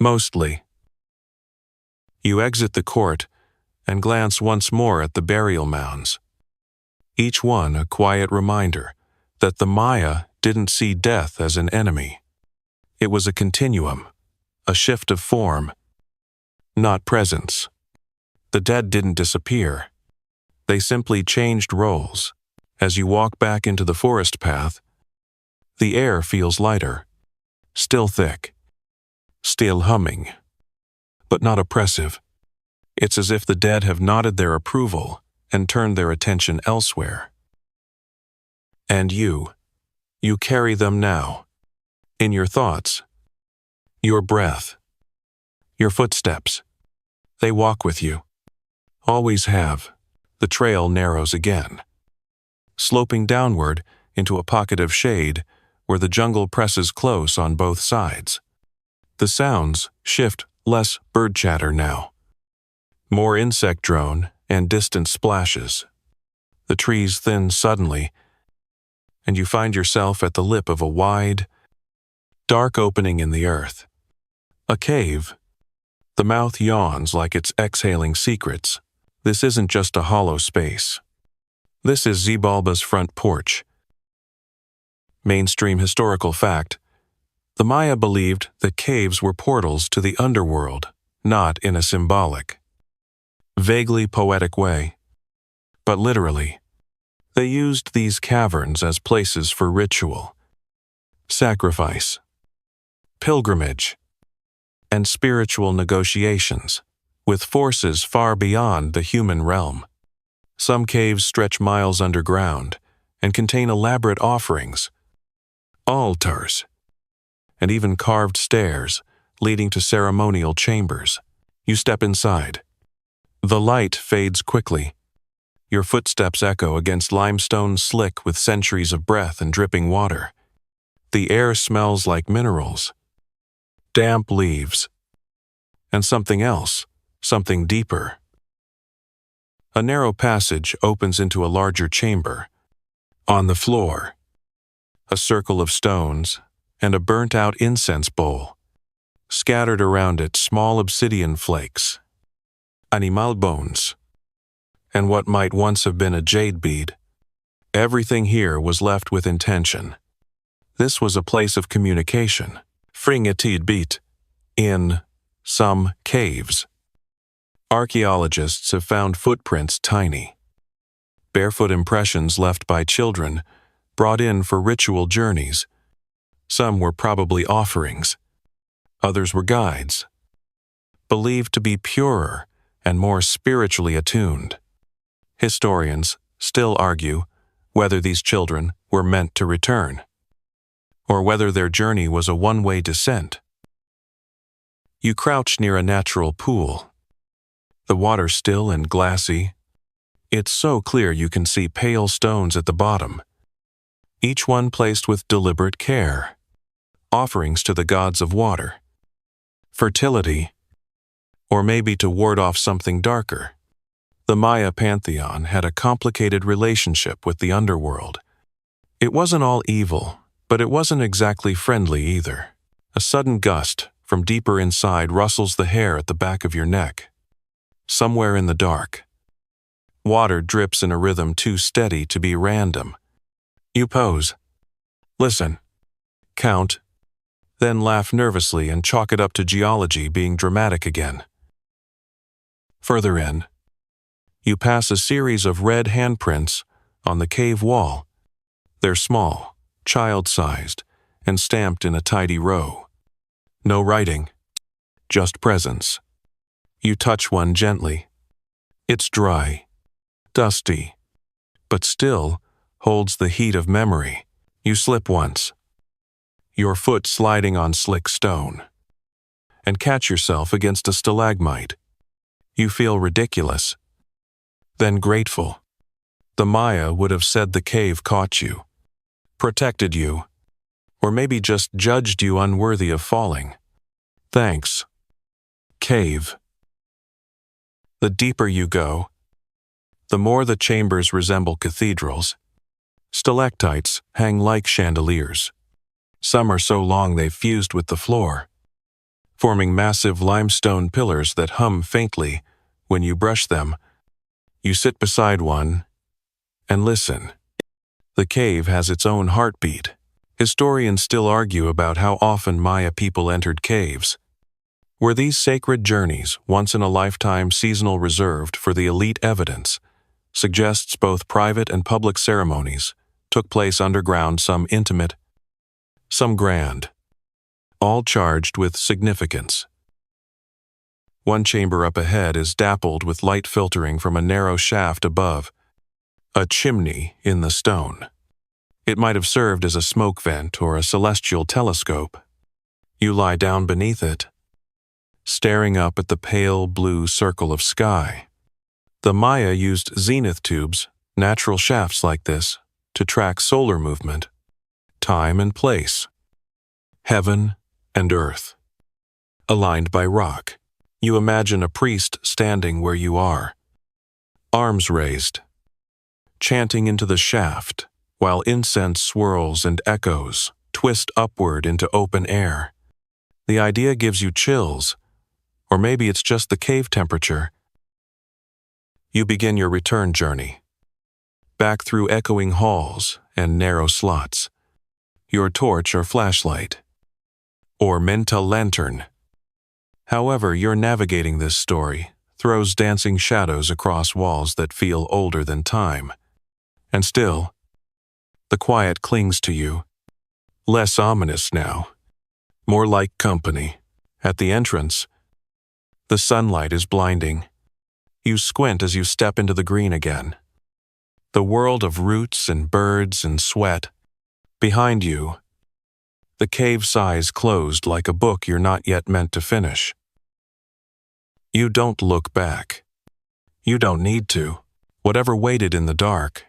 Mostly. You exit the court and glance once more at the burial mounds. Each one a quiet reminder that the Maya didn't see death as an enemy. It was a continuum, a shift of form, not presence. The dead didn't disappear. They simply changed roles. As you walk back into the forest path, the air feels lighter, still thick, still humming, but not oppressive. It's as if the dead have nodded their approval and turned their attention elsewhere. And you carry them now, in your thoughts, your breath, your footsteps. They walk with you. Always have. The trail narrows again, sloping downward into a pocket of shade where the jungle presses close on both sides. The sounds shift, less bird chatter now, more insect drone and distant splashes. The trees thin suddenly, and you find yourself at the lip of a wide, dark opening in the earth. A cave. The mouth yawns like it's exhaling secrets. This isn't just a hollow space. This is Xibalba's front porch. Mainstream historical fact: the Maya believed that caves were portals to the underworld, not in a symbolic, vaguely poetic way, but literally. They used these caverns as places for ritual, sacrifice, pilgrimage, and spiritual negotiations with forces far beyond the human realm. Some caves stretch miles underground and contain elaborate offerings, altars, and even carved stairs leading to ceremonial chambers. You step inside. The light fades quickly. Your footsteps echo against limestone slick with centuries of breath and dripping water. The air smells like minerals, damp leaves, and something else, something deeper. A narrow passage opens into a larger chamber. On the floor, a circle of stones and a burnt-out incense bowl. Scattered around it, small obsidian flakes, animal bones, and what might once have been a jade bead. Everything here was left with intention. This was a place of communication. Fringetid beat. In some caves, archaeologists have found footprints tiny, barefoot impressions left by children, brought in for ritual journeys. Some were probably offerings. Others were guides, believed to be purer and more spiritually attuned. Historians still argue whether these children were meant to return, or whether their journey was a one-way descent. You crouch near a natural pool. The water still and glassy. It's so clear you can see pale stones at the bottom, each one placed with deliberate care, offerings to the gods of water, fertility, or maybe to ward off something darker. The Maya pantheon had a complicated relationship with the underworld. It wasn't all evil, but it wasn't exactly friendly either. A sudden gust from deeper inside rustles the hair at the back of your neck. Somewhere in the dark, water drips in a rhythm too steady to be random. You pose, listen, count, then laugh nervously and chalk it up to geology being dramatic again. Further in, you pass a series of red handprints on the cave wall. They're small, child-sized, and stamped in a tidy row. No writing, just presence. You touch one gently. It's dry, dusty, but still holds the heat of memory. You slip once, your foot sliding on slick stone, and catch yourself against a stalagmite. You feel ridiculous, then grateful. The Maya would have said the cave caught you, protected you, or maybe just judged you unworthy of falling. Thanks, cave. The deeper you go, the more the chambers resemble cathedrals. Stalactites hang like chandeliers. Some are so long they've fused with the floor, forming massive limestone pillars that hum faintly when you brush them. You sit beside one and listen. The cave has its own heartbeat. Historians still argue about how often Maya people entered caves. Were these sacred journeys once-in-a-lifetime seasonal reserved for the elite? Evidence suggests both private and public ceremonies took place underground, some intimate, some grand, all charged with significance. One chamber up ahead is dappled with light filtering from a narrow shaft above, a chimney in the stone. It might have served as a smoke vent or a celestial telescope. You lie down beneath it, staring up at the pale blue circle of sky. The Maya used zenith tubes, natural shafts like this, to track solar movement, time and place, heaven and earth, aligned by rock. You imagine a priest standing where you are, arms raised, chanting into the shaft, while incense swirls and echoes twist upward into open air. The idea gives you chills, or maybe it's just the cave temperature. You begin your return journey, back through echoing halls and narrow slots. Your torch or flashlight, or mental lantern. However you're navigating this story, throws dancing shadows across walls that feel older than time. And still, the quiet clings to you. Less ominous now, more like company. At the entrance, the sunlight is blinding. You squint as you step into the green again. The world of roots and birds and sweat. Behind you, the cave sighs closed like a book you're not yet meant to finish. You don't look back. You don't need to. Whatever waited in the dark,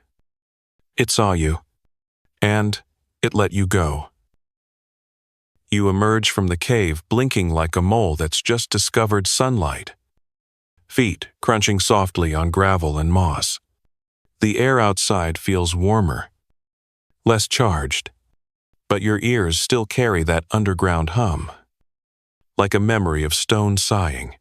it saw you, and it let you go. You emerge from the cave blinking like a mole that's just discovered sunlight. Feet crunching softly on gravel and moss. The air outside feels warmer, less charged, but your ears still carry that underground hum, like a memory of stone sighing.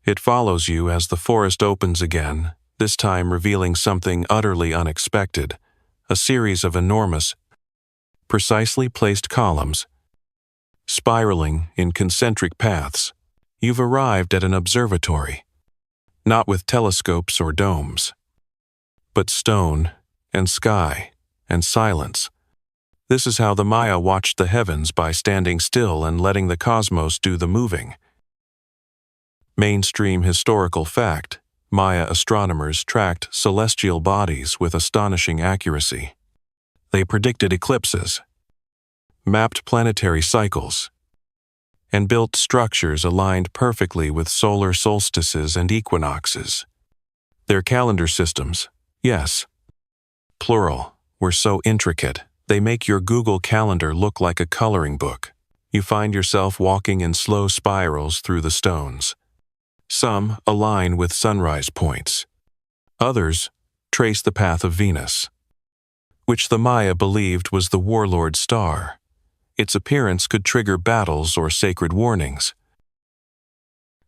It follows you as the forest opens again, this time revealing something utterly unexpected, a series of enormous, precisely placed columns, spiraling in concentric paths. You've arrived at an observatory, not with telescopes or domes, but stone and sky and silence. This is how the Maya watched the heavens, by standing still and letting the cosmos do the moving. Mainstream historical fact, Maya astronomers tracked celestial bodies with astonishing accuracy. They predicted eclipses, mapped planetary cycles, and built structures aligned perfectly with solar solstices and equinoxes. Their calendar systems, yes, plural, were so intricate, they make your Google Calendar look like a coloring book. You find yourself walking in slow spirals through the stones. Some align with sunrise points. Others trace the path of Venus, which the Maya believed was the warlord star. Its appearance could trigger battles or sacred warnings.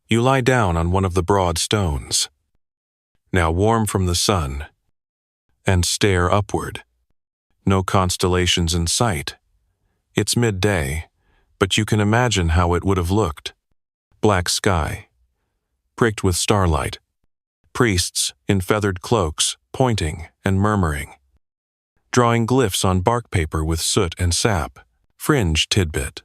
You lie down on one of the broad stones, now warm from the sun, and stare upward. No constellations in sight. It's midday, but you can imagine how it would have looked. Black sky, pricked with starlight. Priests in feathered cloaks, pointing and murmuring. Drawing glyphs on bark paper with soot and sap. Fringe tidbit.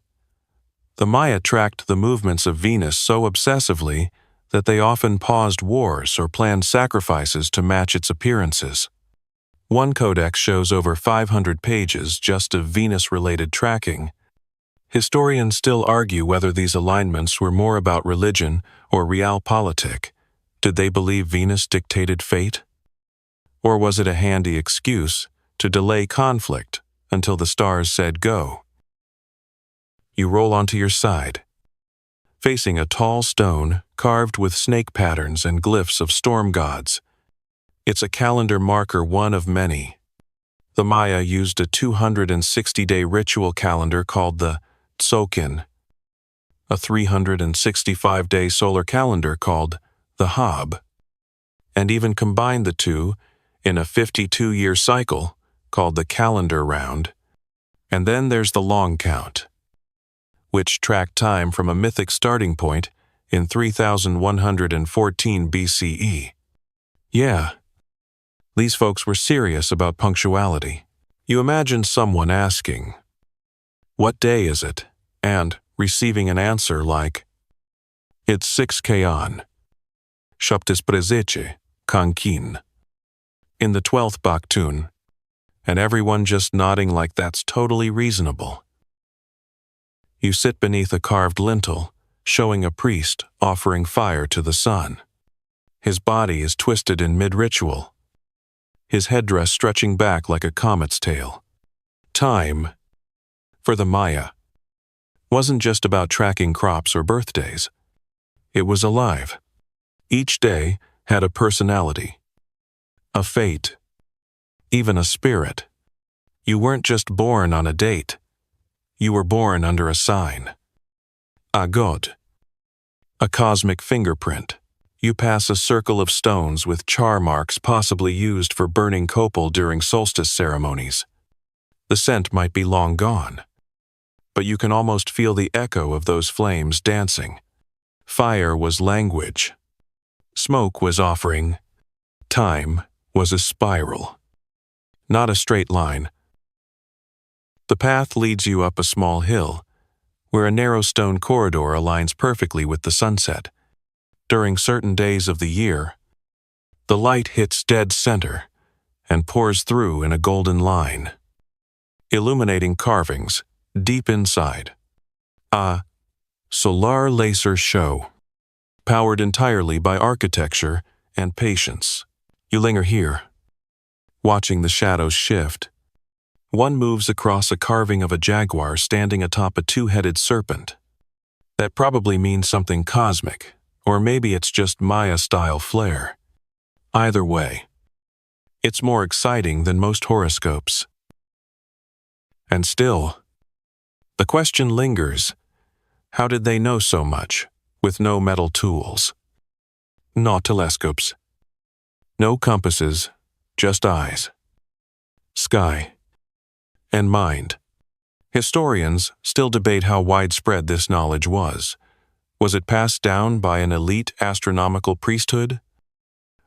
The Maya tracked the movements of Venus so obsessively that they often paused wars or planned sacrifices to match its appearances. One codex shows over 500 pages just of Venus-related tracking. Historians still argue whether these alignments were more about religion or realpolitik. Did they believe Venus dictated fate? Or was it a handy excuse to delay conflict until the stars said go? You roll onto your side, facing a tall stone carved with snake patterns and glyphs of storm gods. It's a calendar marker, one of many. The Maya used a 260-day ritual calendar called the Tsokin, a 365-day solar calendar called the Hab, and even combined the two in a 52-year cycle called the calendar round. And then there's the long count, which tracked time from a mythic starting point in 3114 BCE. Yeah, these folks were serious about punctuality. You imagine someone asking, "What day is it?" and receiving an answer like, "It's 6 on. Shoptis Prezeche, Kankin." In the 12th Baktun, and everyone just nodding like that's totally reasonable. You sit beneath a carved lintel, showing a priest offering fire to the sun. His body is twisted in mid-ritual, his headdress stretching back like a comet's tail. Time, for the Maya, wasn't just about tracking crops or birthdays. It was alive. Each day had a personality, a fate, even a spirit. You weren't just born on a date. You were born under a sign. A god. A cosmic fingerprint. You pass a circle of stones with char marks possibly used for burning copal during solstice ceremonies. The scent might be long gone, but you can almost feel the echo of those flames dancing. Fire was language. Smoke was offering. Time was a spiral, not a straight line. The path leads you up a small hill, where a narrow stone corridor aligns perfectly with the sunset. During certain days of the year, the light hits dead center and pours through in a golden line, illuminating carvings deep inside. A solar laser show, powered entirely by architecture and patience. You linger here, watching the shadows shift. One moves across a carving of a jaguar standing atop a two-headed serpent. That probably means something cosmic, or maybe it's just Maya-style flair. Either way, it's more exciting than most horoscopes. And still, the question lingers, how did they know so much, with no metal tools? No telescopes. No compasses, just eyes, sky, and mind. Historians still debate how widespread this knowledge was. Was it passed down by an elite astronomical priesthood?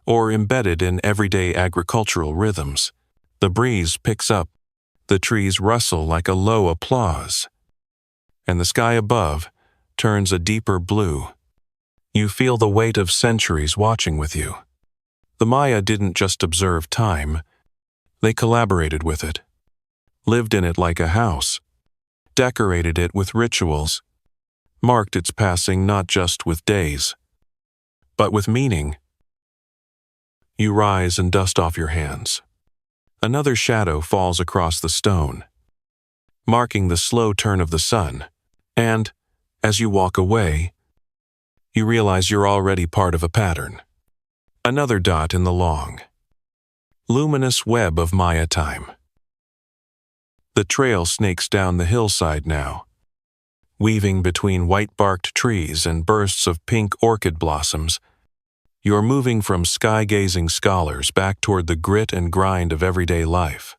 Or embedded in everyday agricultural rhythms? The breeze picks up, the trees rustle like a low applause, and the sky above turns a deeper blue. You feel the weight of centuries watching with you. The Maya didn't just observe time, they collaborated with it, lived in it like a house, decorated it with rituals, marked its passing not just with days, but with meaning. You rise and dust off your hands. Another shadow falls across the stone, marking the slow turn of the sun, and, as you walk away, you realize you're already part of a pattern. Another dot in the long, luminous web of Maya time. The trail snakes down the hillside now, weaving between white-barked trees and bursts of pink orchid blossoms. You're moving from sky-gazing scholars back toward the grit and grind of everyday life.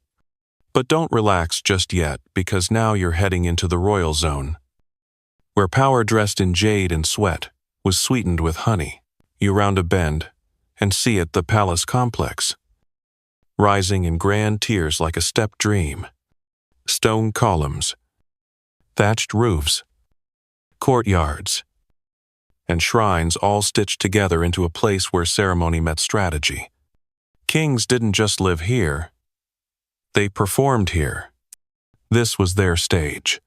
But don't relax just yet, because now you're heading into the royal zone, where power dressed in jade and sweat was sweetened with honey. You round a bend and see it, the palace complex, rising in grand tiers like a steppe dream. Stone columns, thatched roofs, courtyards, and shrines all stitched together into a place where ceremony met strategy. Kings didn't just live here, they performed here. This was their stage.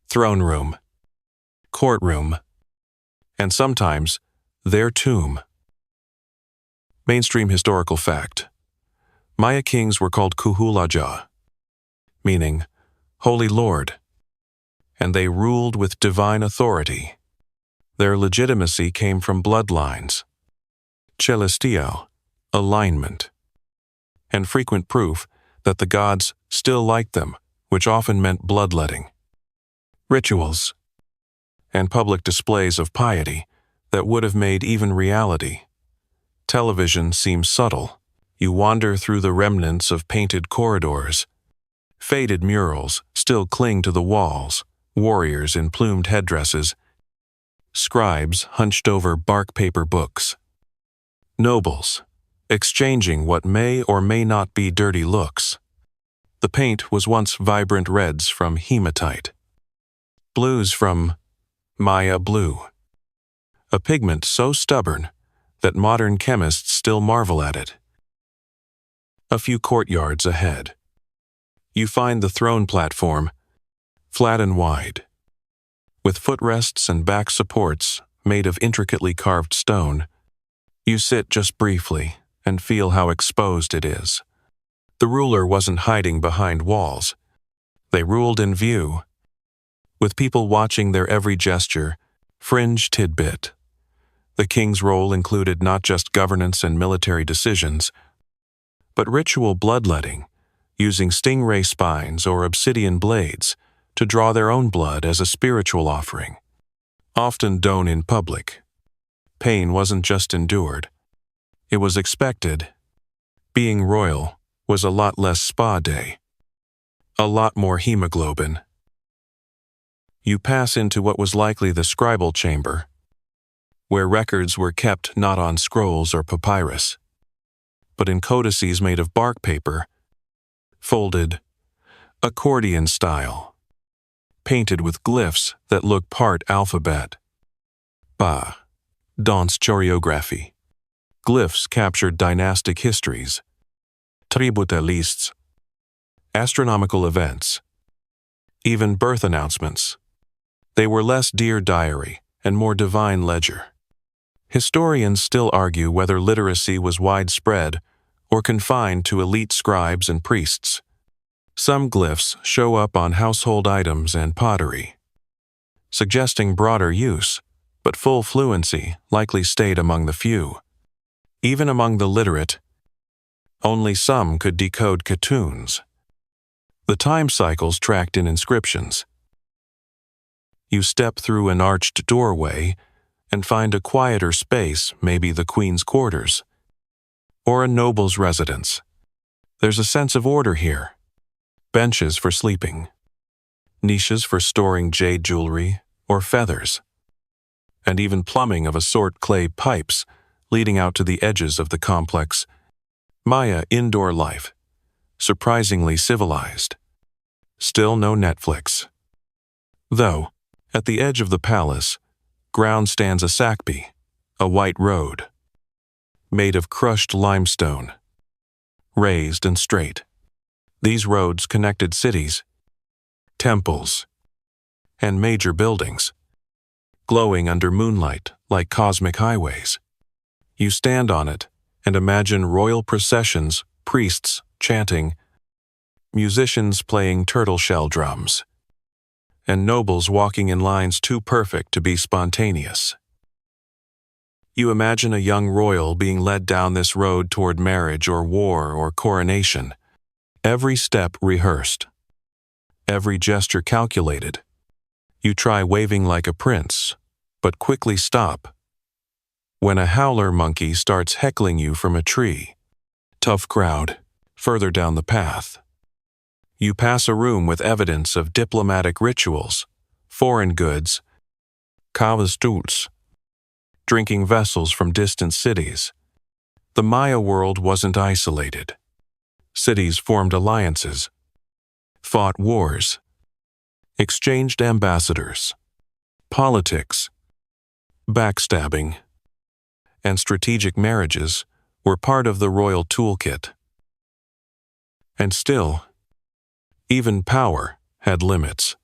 Throne room, courtroom, and sometimes their tomb. Mainstream historical fact: Maya kings were called Kuhulaja, meaning Holy Lord, and they ruled with divine authority. Their legitimacy came from bloodlines, celestial, alignment, and frequent proof that the gods still liked them, which often meant bloodletting. Rituals, and public displays of piety that would have made even reality. Television seems subtle. You wander through the remnants of painted corridors. Faded murals still cling to the walls, warriors in plumed headdresses, scribes hunched over bark paper books, nobles exchanging what may or may not be dirty looks. The paint was once vibrant reds from hematite, blues from Maya blue, a pigment so stubborn that modern chemists still marvel at it. A few courtyards ahead, you find the throne platform, flat and wide, with footrests and back supports made of intricately carved stone. You sit just briefly and feel how exposed it is. The ruler wasn't hiding behind walls. They ruled in view, with people watching their every gesture. Fringe tidbit: the king's role included not just governance and military decisions, but ritual bloodletting, using stingray spines or obsidian blades to draw their own blood as a spiritual offering, often done in public. Pain wasn't just endured, it was expected. Being royal was a lot less spa day, a lot more hemoglobin. You pass into what was likely the scribal chamber, where records were kept not on scrolls or papyrus, but in codices made of bark paper, folded, accordion style, painted with glyphs that look part alphabet. Danse choreography. Glyphs captured dynastic histories, tributa lists, astronomical events, even birth announcements. They were less dear diary and more divine ledger. Historians still argue whether literacy was widespread or confined to elite scribes and priests. Some glyphs show up on household items and pottery, suggesting broader use, but full fluency likely stayed among the few. Even among the literate, only some could decode cartoons. The time cycles tracked in inscriptions. You step through an arched doorway and find a quieter space, maybe the queen's quarters, or a noble's residence. There's a sense of order here. Benches for sleeping, niches for storing jade jewelry or feathers, and even plumbing of assorted clay pipes leading out to the edges of the complex. Maya indoor life, surprisingly civilized. Still no Netflix. Though, at the edge of the palace, ground stands a sakpi, a white road. made of crushed limestone, raised and straight. These roads connected cities, temples, and major buildings, glowing under moonlight like cosmic highways. You stand on it and imagine royal processions, priests chanting, musicians playing turtle shell drums, and nobles walking in lines too perfect to be spontaneous. You imagine a young royal being led down this road toward marriage or war or coronation, every step rehearsed, every gesture calculated. You try waving like a prince, but quickly stop when a howler monkey starts heckling you from a tree. Tough crowd, further down the path. You pass a room with evidence of diplomatic rituals, foreign goods, Kavastuls, drinking vessels from distant cities. The Maya world wasn't isolated. Cities formed alliances, fought wars, exchanged ambassadors. Politics, backstabbing, and strategic marriages were part of the royal toolkit. And still, even power had limits.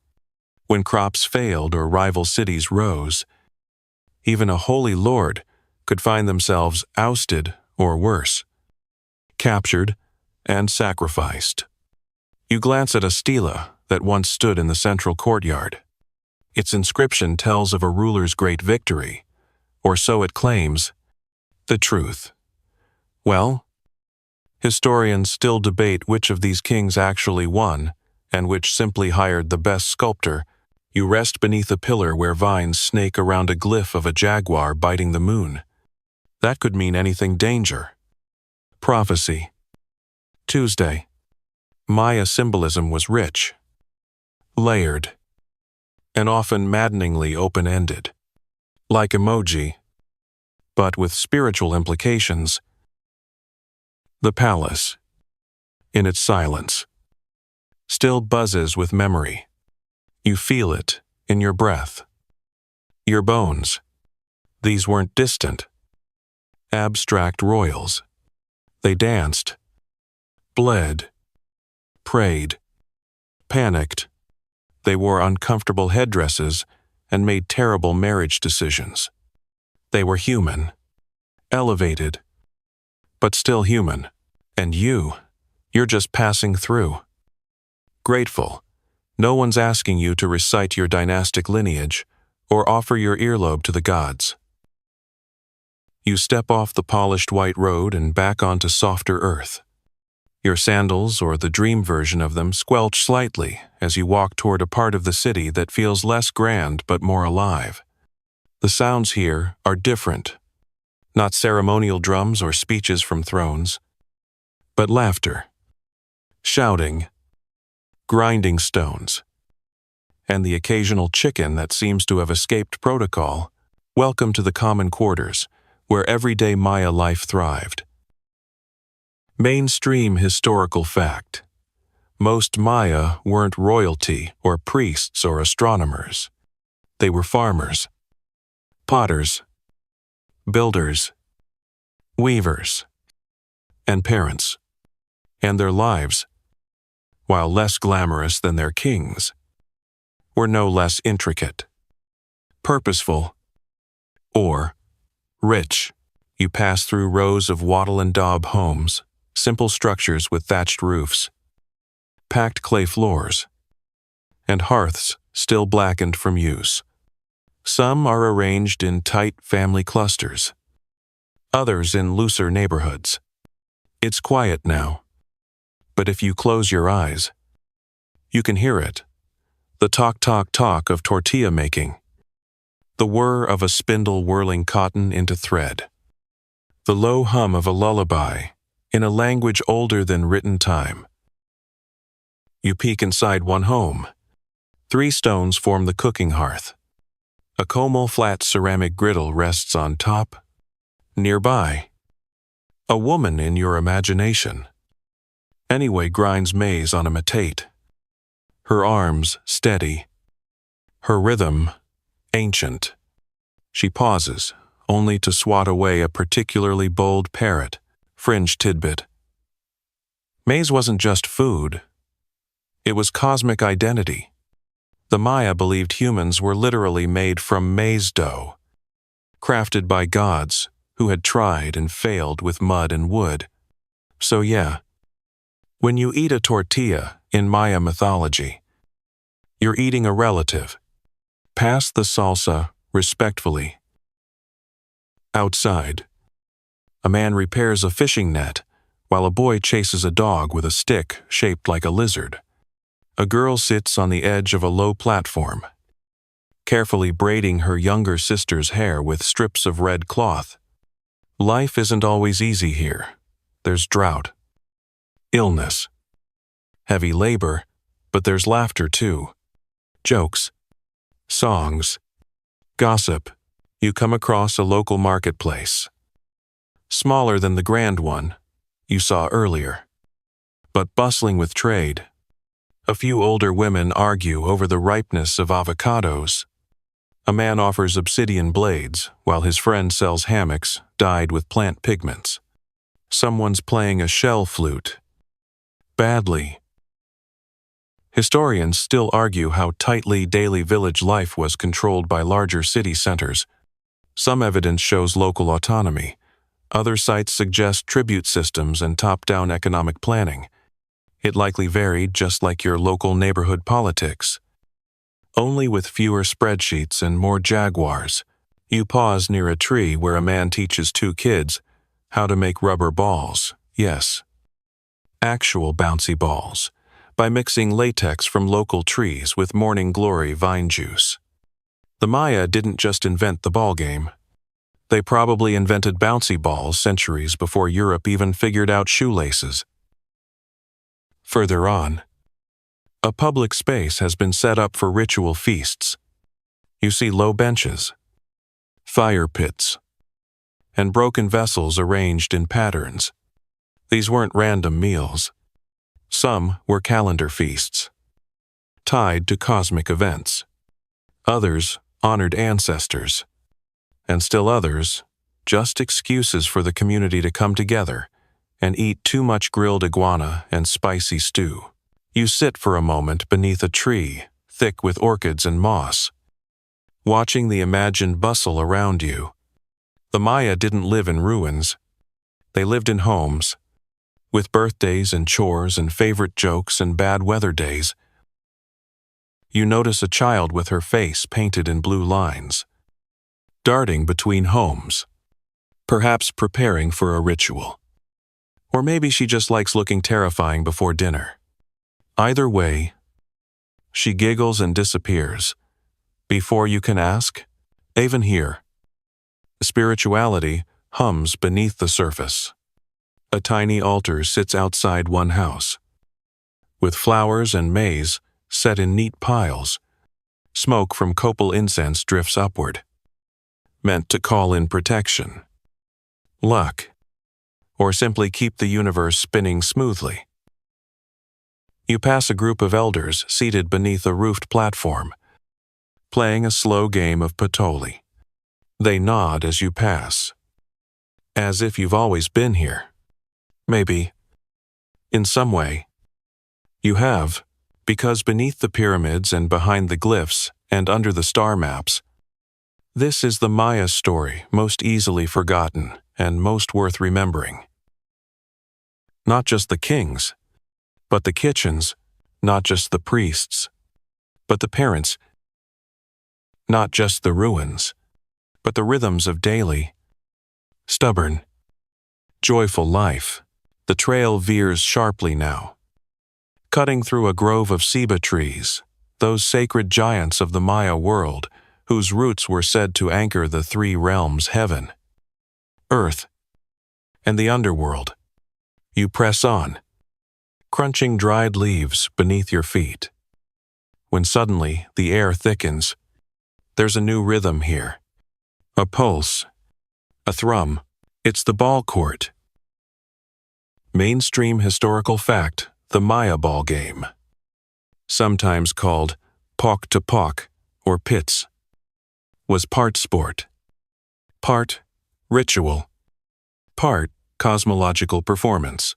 When crops failed or rival cities rose, even a holy lord could find themselves ousted or worse, captured and sacrificed. You glance at a stela that once stood in the central courtyard. Its inscription tells of a ruler's great victory, or so it claims. The truth? Well, historians still debate which of these kings actually won and which simply hired the best sculptor. You rest beneath a pillar where vines snake around a glyph of a jaguar biting the moon. That could mean anything: danger, prophecy. Tuesday. Maya symbolism was rich, layered, and often maddeningly open-ended. Like emoji, but with spiritual implications. The palace, in its silence, still buzzes with memory. You feel it in your breath, your bones. These weren't distant, abstract royals. They danced, bled, prayed, panicked. They wore uncomfortable headdresses and made terrible marriage decisions. They were human, elevated, but still human. And you're just passing through. Grateful. No one's asking you to recite your dynastic lineage or offer your earlobe to the gods. You step off the polished white road and back onto softer earth. Your sandals, or the dream version of them, squelch slightly as you walk toward a part of the city that feels less grand but more alive. The sounds here are different. Not ceremonial drums or speeches from thrones, but laughter, shouting, grinding stones, and the occasional chicken that seems to have escaped protocol. Welcome to the common quarters, where everyday Maya life thrived. Mainstream historical fact: most Maya weren't royalty or priests or astronomers. They were farmers, potters, builders, weavers, and parents. And their lives, while less glamorous than their kings, were no less intricate, purposeful, or rich. You pass through rows of wattle and daub homes, simple structures with thatched roofs, packed clay floors, and hearths still blackened from use. Some are arranged in tight family clusters, others in looser neighborhoods. It's quiet now, but if you close your eyes, you can hear it. The talk of tortilla making, the whir of a spindle whirling cotton into thread, the low hum of a lullaby in a language older than written time. You peek inside one home. 3 stones form the cooking hearth. A comal flat ceramic griddle rests on top. Nearby, a woman in your imagination anyway grinds maize on a metate. Her arms steady, her rhythm ancient. She pauses, only to swat away a particularly bold parrot, fringe tidbit. Maize wasn't just food. It was cosmic identity. The Maya believed humans were literally made from maize dough, crafted by gods who had tried and failed with mud and wood. So yeah, when you eat a tortilla in Maya mythology, you're eating a relative. Pass the salsa respectfully. Outside, a man repairs a fishing net while a boy chases a dog with a stick shaped like a lizard. A girl sits on the edge of a low platform, carefully braiding her younger sister's hair with strips of red cloth. Life isn't always easy here. There's drought, illness, heavy labor, but there's laughter too. Jokes, songs, gossip. You come across a local marketplace, smaller than the grand one you saw earlier, but bustling with trade. A few older women argue over the ripeness of avocados. A man offers obsidian blades while his friend sells hammocks dyed with plant pigments. Someone's playing a shell flute. Badly. Historians still argue how tightly daily village life was controlled by larger city centers. Some evidence shows local autonomy. Other sites suggest tribute systems and top-down economic planning. It likely varied just like your local neighborhood politics. Only with fewer spreadsheets and more jaguars. You pause near a tree where a man teaches two kids how to make rubber balls. Yes, actual bouncy balls, by mixing latex from local trees with morning glory vine juice. The Maya didn't just invent the ball game. They probably invented bouncy balls centuries before Europe even figured out shoelaces. Further on, a public space has been set up for ritual feasts. You see low benches, fire pits, and broken vessels arranged in patterns. These weren't random meals. Some were calendar feasts, tied to cosmic events. Others honored ancestors, and still others just excuses for the community to come together and eat too much grilled iguana and spicy stew. You sit for a moment beneath a tree, thick with orchids and moss, watching the imagined bustle around you. The Maya didn't live in ruins. They lived in homes, with birthdays and chores and favorite jokes and bad weather days. You notice a child with her face painted in blue lines, darting between homes, perhaps preparing for a ritual. Or maybe she just likes looking terrifying before dinner. Either way, she giggles and disappears. Before you can ask, even here, spirituality hums beneath the surface. A tiny altar sits outside one house, with flowers and maize set in neat piles. Smoke from copal incense drifts upward, meant to call in protection, luck, or simply keep the universe spinning smoothly. You pass a group of elders seated beneath a roofed platform, playing a slow game of patoli. They nod as you pass, as if you've always been here. Maybe, in some way, you have, because beneath the pyramids and behind the glyphs and under the star maps, this is the Maya story most easily forgotten and most worth remembering. Not just the kings, but the kitchens, not just the priests, but the parents, not just the ruins, but the rhythms of daily, stubborn, joyful life. The trail veers sharply now, cutting through a grove of ceiba trees, those sacred giants of the Maya world, whose roots were said to anchor the three realms: heaven, earth, and the underworld. You press on, crunching dried leaves beneath your feet, when suddenly the air thickens. There's a new rhythm here, a pulse, a thrum. It's the ball court. Mainstream historical fact: the Maya ball game, sometimes called pok to pok or pits, was part sport, Part ritual, part cosmological performance.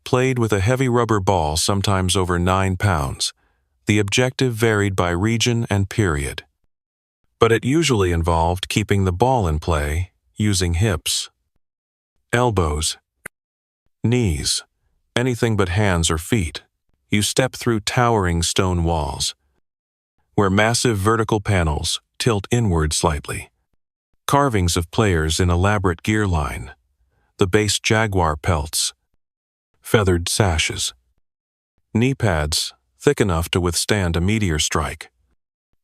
Played with a heavy rubber ball sometimes over 9 pounds, the objective varied by region and period. But it usually involved keeping the ball in play using hips, elbows, knees, anything but hands or feet. You step through towering stone walls, where massive vertical panels tilt inward slightly. Carvings of players in elaborate gear line, the base jaguar pelts, feathered sashes, knee pads thick enough to withstand a meteor strike.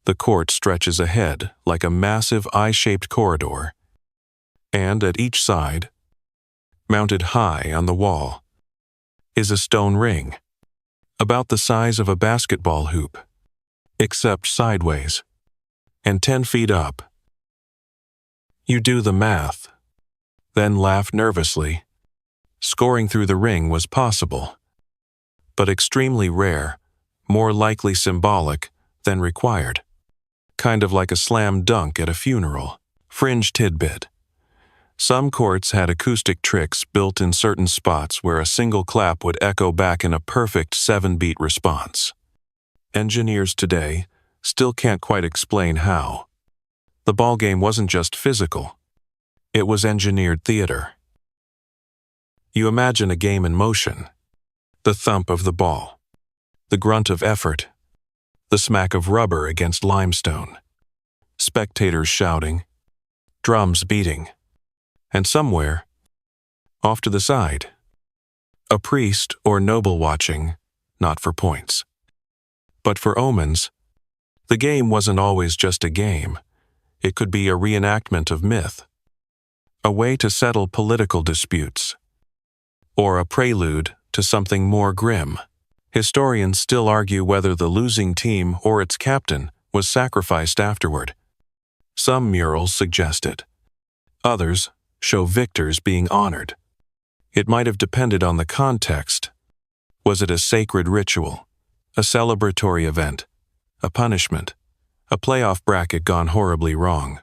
The court stretches ahead like a massive eye-shaped corridor, and at each side, mounted high on the wall, is a stone ring, about the size of a basketball hoop, except sideways, and 10 feet up. You do the math, then laugh nervously. Scoring through the ring was possible, but extremely rare, more likely symbolic than required. Kind of like a slam dunk at a funeral. Fringe tidbit. Some courts had acoustic tricks built in certain spots where a single clap would echo back in a perfect 7-beat response. Engineers today still can't quite explain how. The ballgame wasn't just physical. It was engineered theater. You imagine a game in motion. The thump of the ball, the grunt of effort, the smack of rubber against limestone, spectators shouting, drums beating, and somewhere, off to the side, a priest or noble watching, not for points, but for omens. The game wasn't always just a game. It could be a reenactment of myth, a way to settle political disputes, or a prelude to something more grim. Historians still argue whether the losing team or its captain was sacrificed afterward. Some murals suggest it. Others show victors being honored. It might have depended on the context. Was it a sacred ritual, a celebratory event, a punishment, a playoff bracket gone horribly wrong?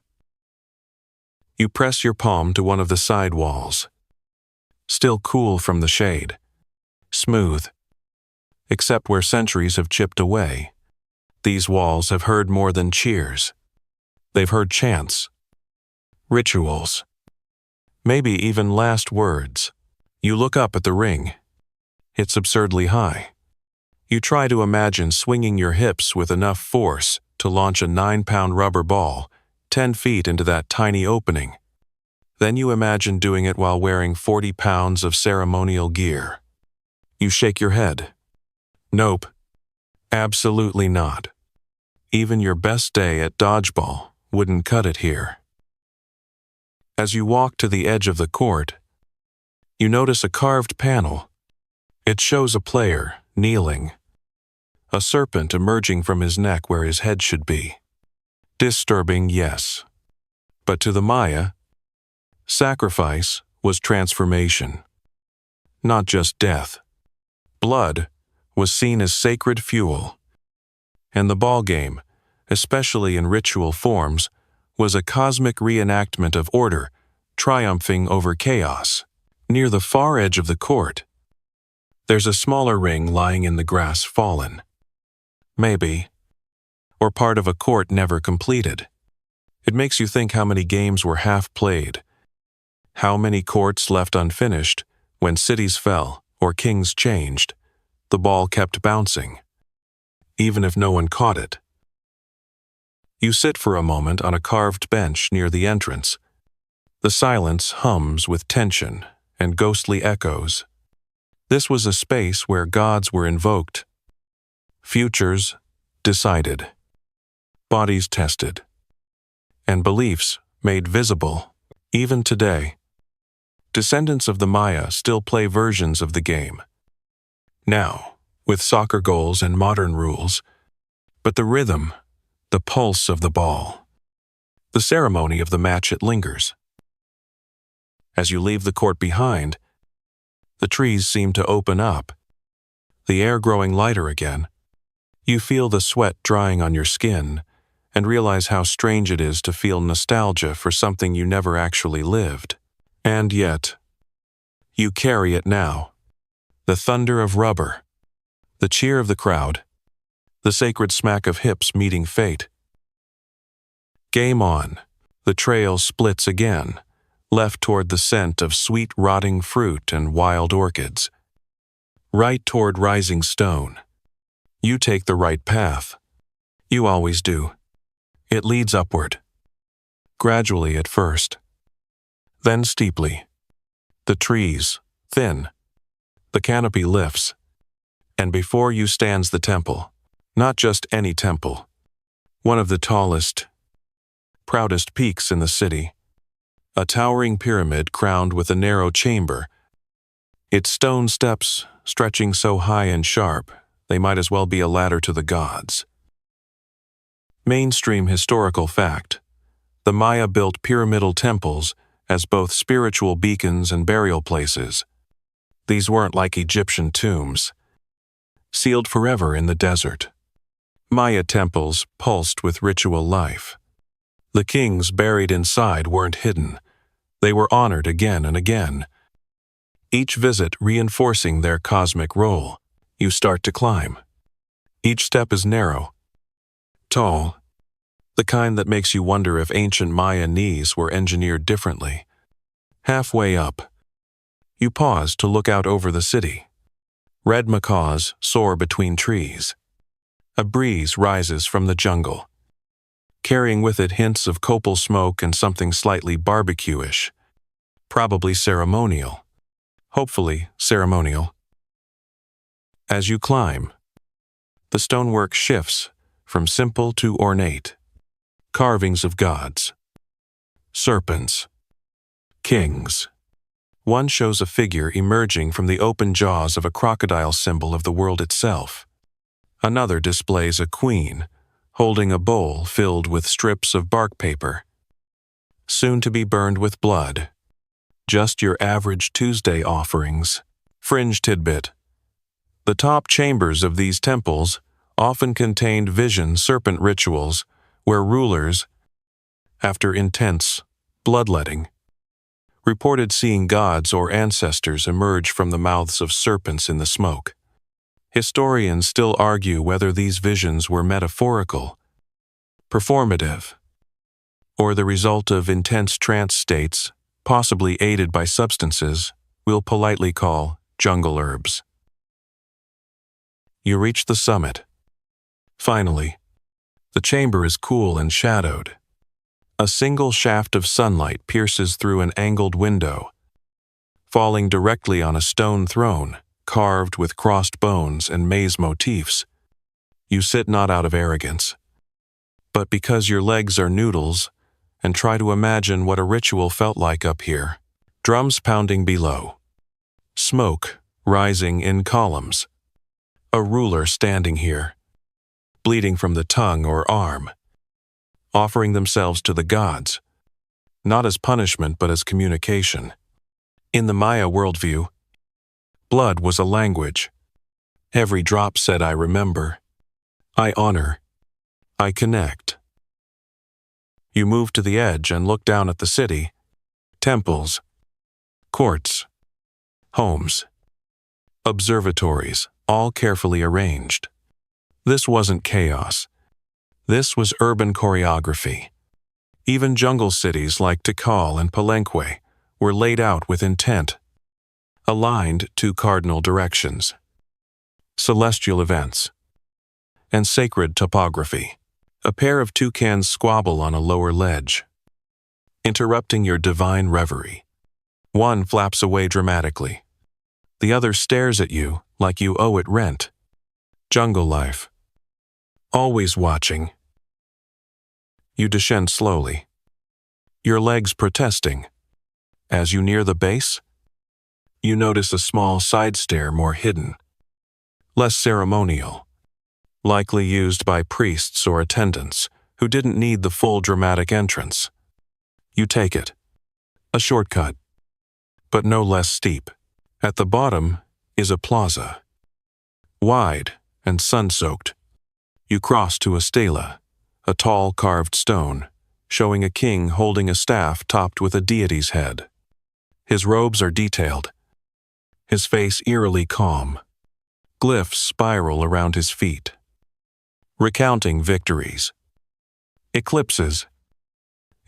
You press your palm to one of the side walls. Still cool from the shade. Smooth. Except where centuries have chipped away. These walls have heard more than cheers. They've heard chants, rituals, maybe even last words. You look up at the ring. It's absurdly high. You try to imagine swinging your hips with enough force to launch a 9-pound rubber ball 10 feet into that tiny opening. Then you imagine doing it while wearing 40 pounds of ceremonial gear. You shake your head. Nope. Absolutely not. Even your best day at dodgeball wouldn't cut it here. As you walk to the edge of the court, you notice a carved panel. It shows a player kneeling, a serpent emerging from his neck where his head should be. Disturbing, yes. But to the Maya, sacrifice was transformation, not just death. Blood was seen as sacred fuel, and the ballgame, especially in ritual forms, was a cosmic reenactment of order triumphing over chaos. Near the far edge of the court, there's a smaller ring lying in the grass fallen. Maybe, or part of a court never completed. It makes you think how many games were half played, how many courts left unfinished when cities fell or kings changed. The ball kept bouncing, even if no one caught it. You sit for a moment on a carved bench near the entrance. The silence hums with tension and ghostly echoes. This was a space where gods were invoked, futures decided, bodies tested, and beliefs made visible. Even today, descendants of the Maya still play versions of the game. Now, with soccer goals and modern rules, but the rhythm, the pulse of the ball, the ceremony of the match, it lingers. As you leave the court behind, the trees seem to open up, the air growing lighter again. You feel the sweat drying on your skin and realize how strange it is to feel nostalgia for something you never actually lived. And yet, you carry it now. The thunder of rubber, the cheer of the crowd, the sacred smack of hips meeting fate. Game on. The trail splits again, left toward the scent of sweet rotting fruit and wild orchids. Right toward Rising Stone. You take the right path. You always do. It leads upward. Gradually at first. Then steeply. The trees, thin. The canopy lifts. And before you stands the temple. Not just any temple. One of the tallest, proudest peaks in the city. A towering pyramid crowned with a narrow chamber. Its stone steps stretching so high and sharp, they might as well be a ladder to the gods. Mainstream historical fact. The Maya built pyramidal temples as both spiritual beacons and burial places. These weren't like Egyptian tombs, sealed forever in the desert. Maya temples pulsed with ritual life. The kings buried inside weren't hidden. They were honored again and again. Each visit reinforcing their cosmic role. You start to climb. Each step is narrow, tall, the kind that makes you wonder if ancient Maya knees were engineered differently. Halfway up, you pause to look out over the city. Red macaws soar between trees. A breeze rises from the jungle, carrying with it hints of copal smoke and something slightly barbecue-ish. Probably ceremonial. Hopefully ceremonial. As you climb, the stonework shifts from simple to ornate. Carvings of gods, serpents, kings. One shows a figure emerging from the open jaws of a crocodile, symbol of the world itself. Another displays a queen, holding a bowl filled with strips of bark paper, soon to be burned with blood. Just your average Tuesday offerings. Fringe tidbit. The top chambers of these temples often contained vision serpent rituals where rulers, after intense bloodletting, reported seeing gods or ancestors emerge from the mouths of serpents in the smoke. Historians still argue whether these visions were metaphorical, performative, or the result of intense trance states, possibly aided by substances we'll politely call jungle herbs. You reach the summit. Finally, the chamber is cool and shadowed. A single shaft of sunlight pierces through an angled window, falling directly on a stone throne carved with crossed bones and maze motifs. You sit not out of arrogance, but because your legs are noodles, and try to imagine what a ritual felt like up here. Drums pounding below. Smoke rising in columns. A ruler standing here, bleeding from the tongue or arm, offering themselves to the gods, not as punishment but as communication. In the Maya worldview, blood was a language. Every drop said, I remember, I honor, I connect. You move to the edge and look down at the city. Temples, courts, homes, observatories, all carefully arranged. This wasn't chaos. This was urban choreography. Even jungle cities like Tikal and Palenque were laid out with intent, aligned to cardinal directions, celestial events, and sacred topography. A pair of toucans squabble on a lower ledge, interrupting your divine reverie. One flaps away dramatically. The other stares at you like you owe it rent. Jungle life. Always watching. You descend slowly, your legs protesting. As you near the base, you notice a small side stair more hidden, less ceremonial, likely used by priests or attendants who didn't need the full dramatic entrance. You take it. A shortcut, but no less steep. At the bottom is a plaza, wide and sun-soaked. You cross to a stela, a tall carved stone, showing a king holding a staff topped with a deity's head. His robes are detailed, his face eerily calm. Glyphs spiral around his feet, recounting victories, eclipses,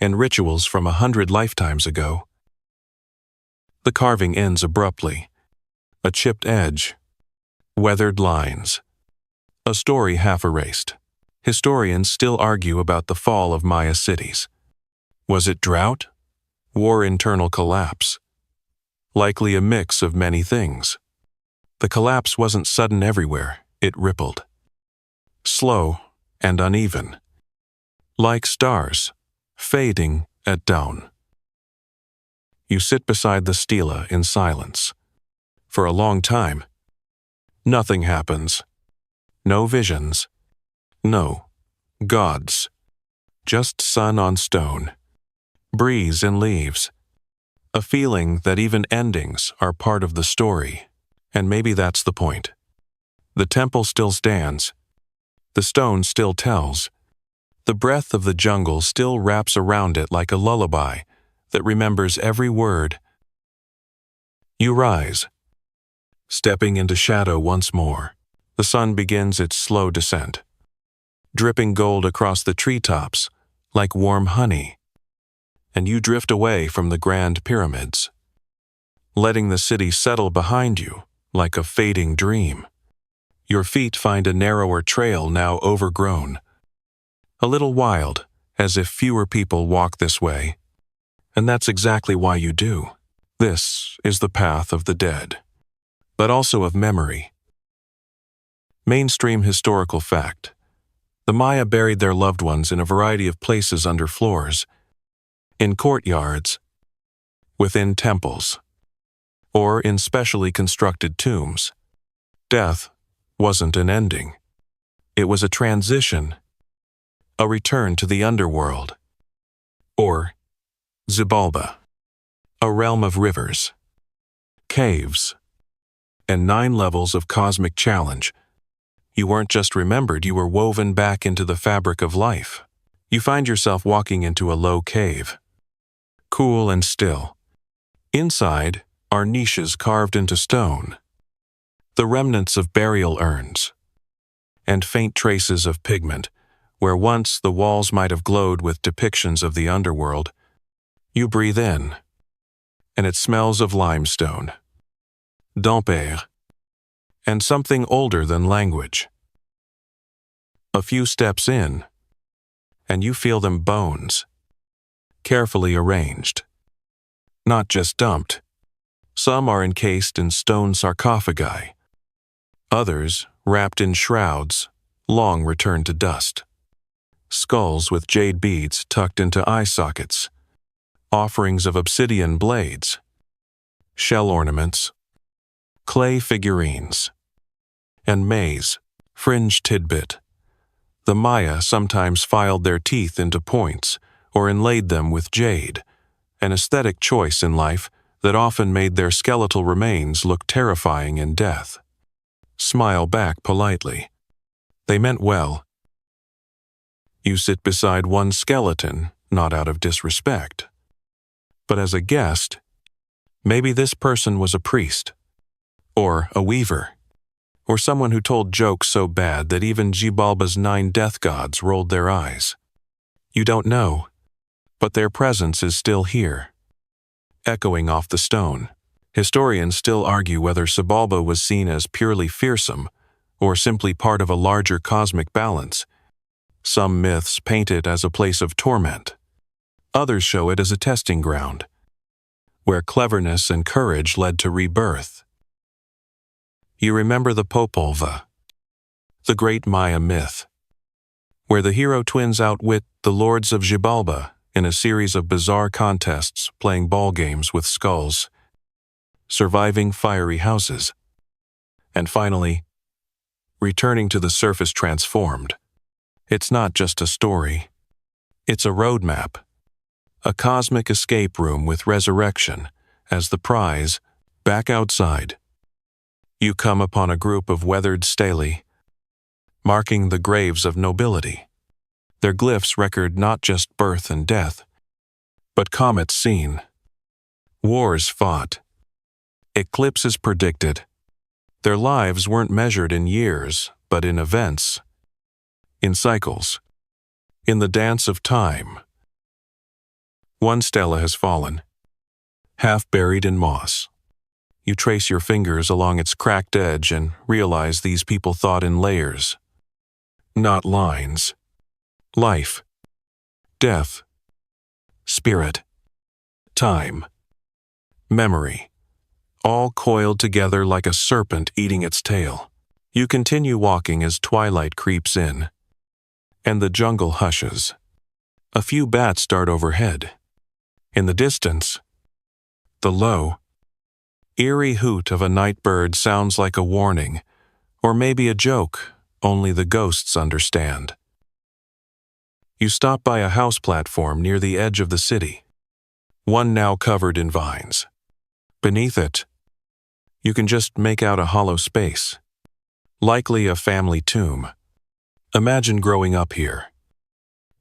and rituals from 100 lifetimes ago. The carving ends abruptly, a chipped edge, weathered lines, a story half erased. Historians still argue about the fall of Maya cities. Was it drought? War, internal collapse? Likely a mix of many things. The collapse wasn't sudden everywhere, it rippled. Slow and uneven. Like stars, fading at dawn. You sit beside the stela in silence. For a long time, nothing happens. No visions. No gods. Just sun on stone. Breeze in leaves. A feeling that even endings are part of the story. And maybe that's the point. The temple still stands. The stone still tells. The breath of the jungle still wraps around it like a lullaby that remembers every word. You rise, stepping into shadow once more. The sun begins its slow descent, dripping gold across the treetops like warm honey, and you drift away from the grand pyramids, letting the city settle behind you like a fading dream. Your feet find a narrower trail now overgrown, a little wild, as if fewer people walk this way. And that's exactly why you do. This is the path of the dead, but also of memory. Mainstream historical fact. The Maya buried their loved ones in a variety of places under floors, in courtyards, within temples, or in specially constructed tombs. Death wasn't an ending. It was a transition, a return to the underworld, or Xibalba, a realm of rivers, caves, and 9 levels of cosmic challenge. You weren't just remembered, you were woven back into the fabric of life. You find yourself walking into a low cave, cool and still. Inside are niches carved into stone, the remnants of burial urns, and faint traces of pigment, where once the walls might have glowed with depictions of the underworld. You breathe in, and it smells of limestone, d'Ampère, and something older than language. A few steps in, and you feel them bones, carefully arranged. Not just dumped. Some are encased in stone sarcophagi. Others wrapped in shrouds, long returned to dust. Skulls with jade beads tucked into eye sockets. Offerings of obsidian blades. Shell ornaments. Clay figurines. And maize, fringe tidbit. The Maya sometimes filed their teeth into points or inlaid them with jade, an aesthetic choice in life that often made their skeletal remains look terrifying in death. Smile back politely. They meant well. You sit beside one skeleton, not out of disrespect, but as a guest. Maybe this person was a priest, or a weaver, or someone who told jokes so bad that even Xibalba's 9 death gods rolled their eyes. You don't know, but their presence is still here, echoing off the stone. Historians still argue whether Xibalba was seen as purely fearsome or simply part of a larger cosmic balance. Some myths paint it as a place of torment. Others show it as a testing ground, where cleverness and courage led to rebirth. You remember the Popolva, the great Maya myth, where the hero twins outwit the lords of Xibalba in a series of bizarre contests playing ball games with skulls, surviving fiery houses, and finally, returning to the surface transformed. It's not just a story. It's a roadmap, a cosmic escape room with resurrection as the prize. Back outside, you come upon a group of weathered stelae, marking the graves of nobility. Their glyphs record not just birth and death, but comets seen, wars fought, eclipses predicted. Their lives weren't measured in years, but in events, in cycles, in the dance of time. One stela has fallen, half buried in moss. You trace your fingers along its cracked edge and realize these people thought in layers, not lines. Life, death, spirit, time, memory, all coiled together like a serpent eating its tail. You continue walking as twilight creeps in, and the jungle hushes. A few bats dart overhead. In the distance, the low, eerie hoot of a night bird sounds like a warning, or maybe a joke only the ghosts understand. You stop by a house platform near the edge of the city, one now covered in vines. Beneath it, you can just make out a hollow space, likely a family tomb. Imagine growing up here,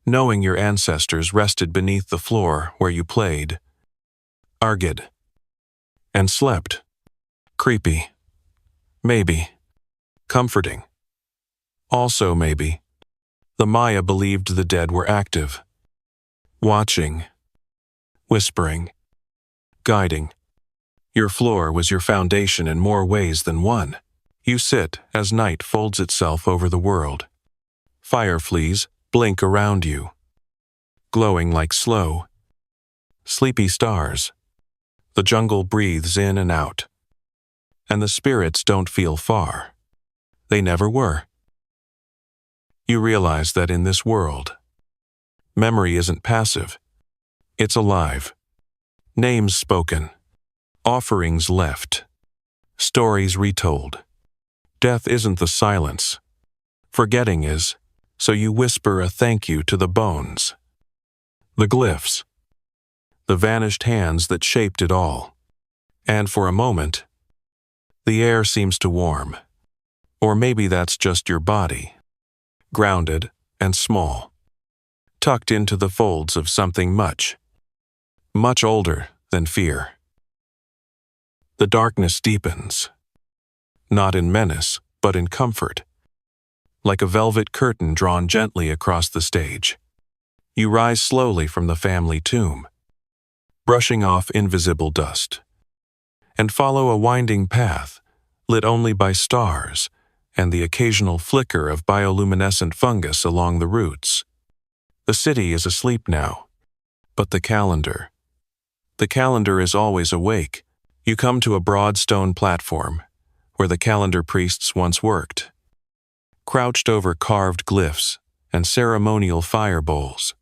knowing your ancestors rested beneath the floor where you played, argued, and slept. Creepy. Maybe. Comforting. Also maybe, the Maya believed the dead were active, watching, whispering, guiding. Your floor was your foundation in more ways than one. You sit as night folds itself over the world. Fireflies blink around you, glowing like slow, sleepy stars. The jungle breathes in and out, and the spirits don't feel far. They never were. You realize that in this world, memory isn't passive, it's alive. Names spoken, offerings left, stories retold. Death isn't the silence, forgetting is, so you whisper a thank you to the bones, the glyphs, the vanished hands that shaped it all. And for a moment, the air seems to warm. Or maybe that's just your body, grounded and small, tucked into the folds of something much, much older than fear. The darkness deepens, not in menace, but in comfort, like a velvet curtain drawn gently across the stage. You rise slowly from the family tomb, brushing off invisible dust, and follow a winding path lit only by stars and the occasional flicker of bioluminescent fungus along the roots. The city is asleep now, but the calendar is always awake. You come to a broad stone platform where the calendar priests once worked, crouched over carved glyphs and ceremonial fire bowls,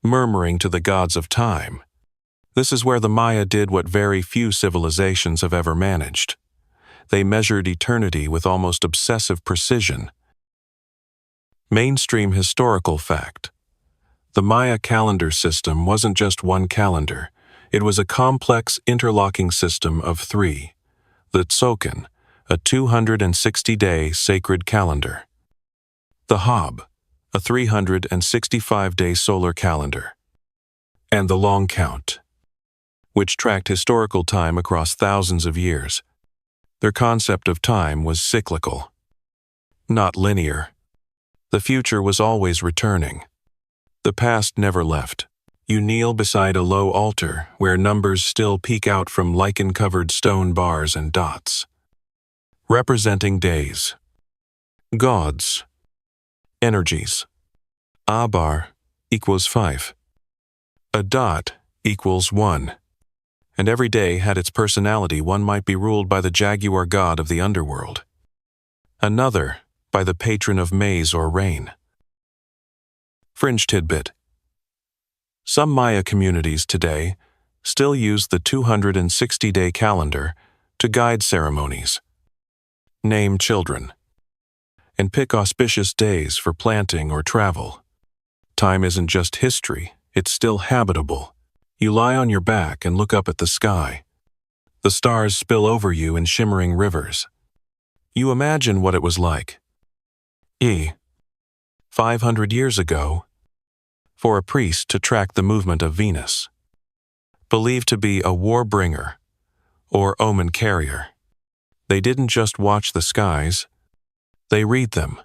murmuring to the gods of time. This is where the Maya did what very few civilizations have ever managed. They measured eternity with almost obsessive precision. Mainstream historical fact. The Maya calendar system wasn't just one calendar. It was a complex interlocking system of three. The Tsoken, a 260-day sacred calendar. The Hob, a 365-day solar calendar. And the Long Count, which tracked historical time across thousands of years. Their concept of time was cyclical, not linear. The future was always returning. The past never left. You kneel beside a low altar where numbers still peek out from lichen-covered stone bars and dots, representing days, gods, energies. A bar equals 5. A dot equals 1. And every day had its personality. One might be ruled by the jaguar god of the underworld, another by the patron of maize or rain. Fringe tidbit. Some Maya communities today still use the 260-day calendar to guide ceremonies, name children, and pick auspicious days for planting or travel. Time isn't just history, it's still habitable. You lie on your back and look up at the sky. The stars spill over you in shimmering rivers. You imagine what it was like. 500 years ago, for a priest to track the movement of Venus, believed to be a war bringer or omen carrier. They didn't just watch the skies, they read them.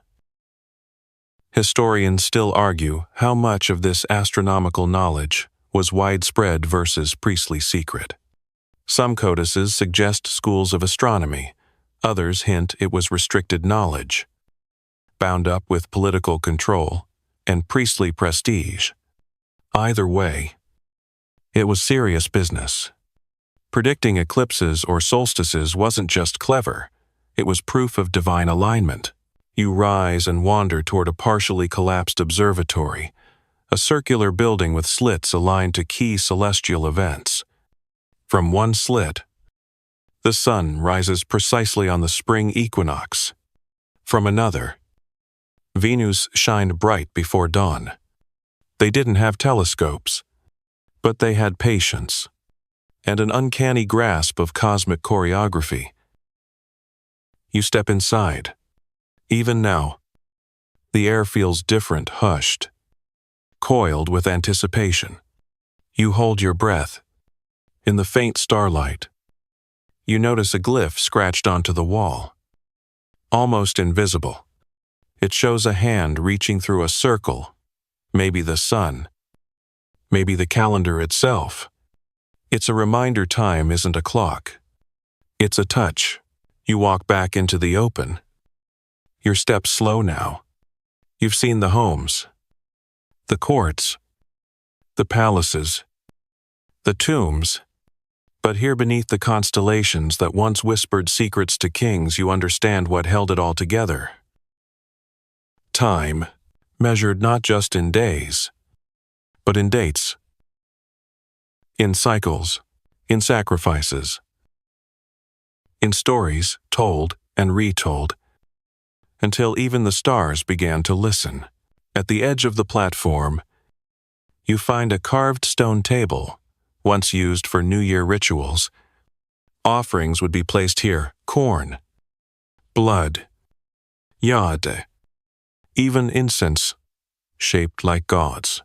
Historians still argue how much of this astronomical knowledge was widespread versus priestly secret. Some codices suggest schools of astronomy, others hint it was restricted knowledge, bound up with political control and priestly prestige. Either way, it was serious business. Predicting eclipses or solstices wasn't just clever, it was proof of divine alignment. You rise and wander toward a partially collapsed observatory, a circular building with slits aligned to key celestial events. From one slit, the sun rises precisely on the spring equinox. From another, Venus shined bright before dawn. They didn't have telescopes, but they had patience and an uncanny grasp of cosmic choreography. You step inside. Even now, the air feels different, hushed, coiled with anticipation. You hold your breath. In the faint starlight, you notice a glyph scratched onto the wall. Almost invisible. It shows a hand reaching through a circle, maybe the sun, maybe the calendar itself. It's a reminder time isn't a clock. It's a touch. You walk back into the open. Your steps slow now. You've seen the homes, the courts, the palaces, the tombs, but here beneath the constellations that once whispered secrets to kings, you understand what held it all together. Time, measured not just in days, but in dates, in cycles, in sacrifices, in stories told and retold, until even the stars began to listen. At the edge of the platform, you find a carved stone table, once used for New Year rituals. Offerings would be placed here: corn, blood, yad, even incense, shaped like gods.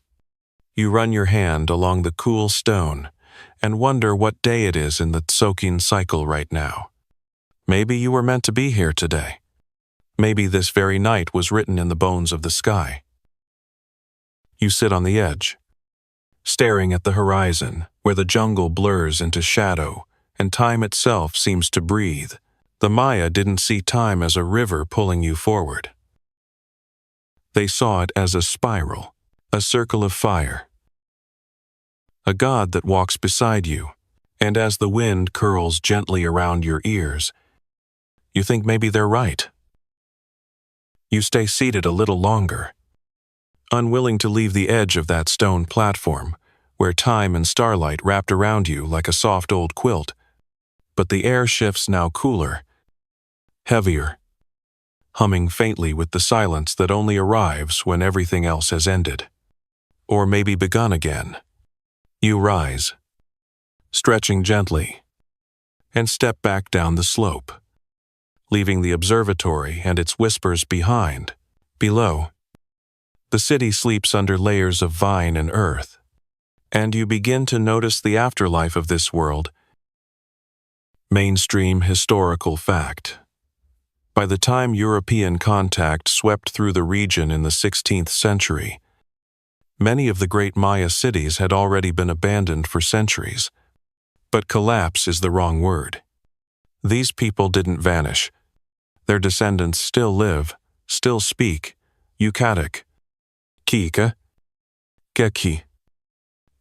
You run your hand along the cool stone and wonder what day it is in the soaking cycle right now. Maybe you were meant to be here today. Maybe this very night was written in the bones of the sky. You sit on the edge, staring at the horizon, where the jungle blurs into shadow and time itself seems to breathe. The Maya didn't see time as a river pulling you forward. They saw it as a spiral, a circle of fire. A god that walks beside you, and as the wind curls gently around your ears, you think maybe they're right. You stay seated a little longer, unwilling to leave the edge of that stone platform, where time and starlight wrapped around you like a soft old quilt. But the air shifts now cooler, heavier, humming faintly with the silence that only arrives when everything else has ended, or maybe begun again. You rise, stretching gently, and step back down the slope, leaving the observatory and its whispers behind. Below, the city sleeps under layers of vine and earth, and you begin to notice the afterlife of this world. Mainstream historical fact. By the time European contact swept through the region in the 16th century, many of the great Maya cities had already been abandoned for centuries. But collapse is the wrong word. These people didn't vanish. Their descendants still live, still speak Yucatec, Kika, Geki,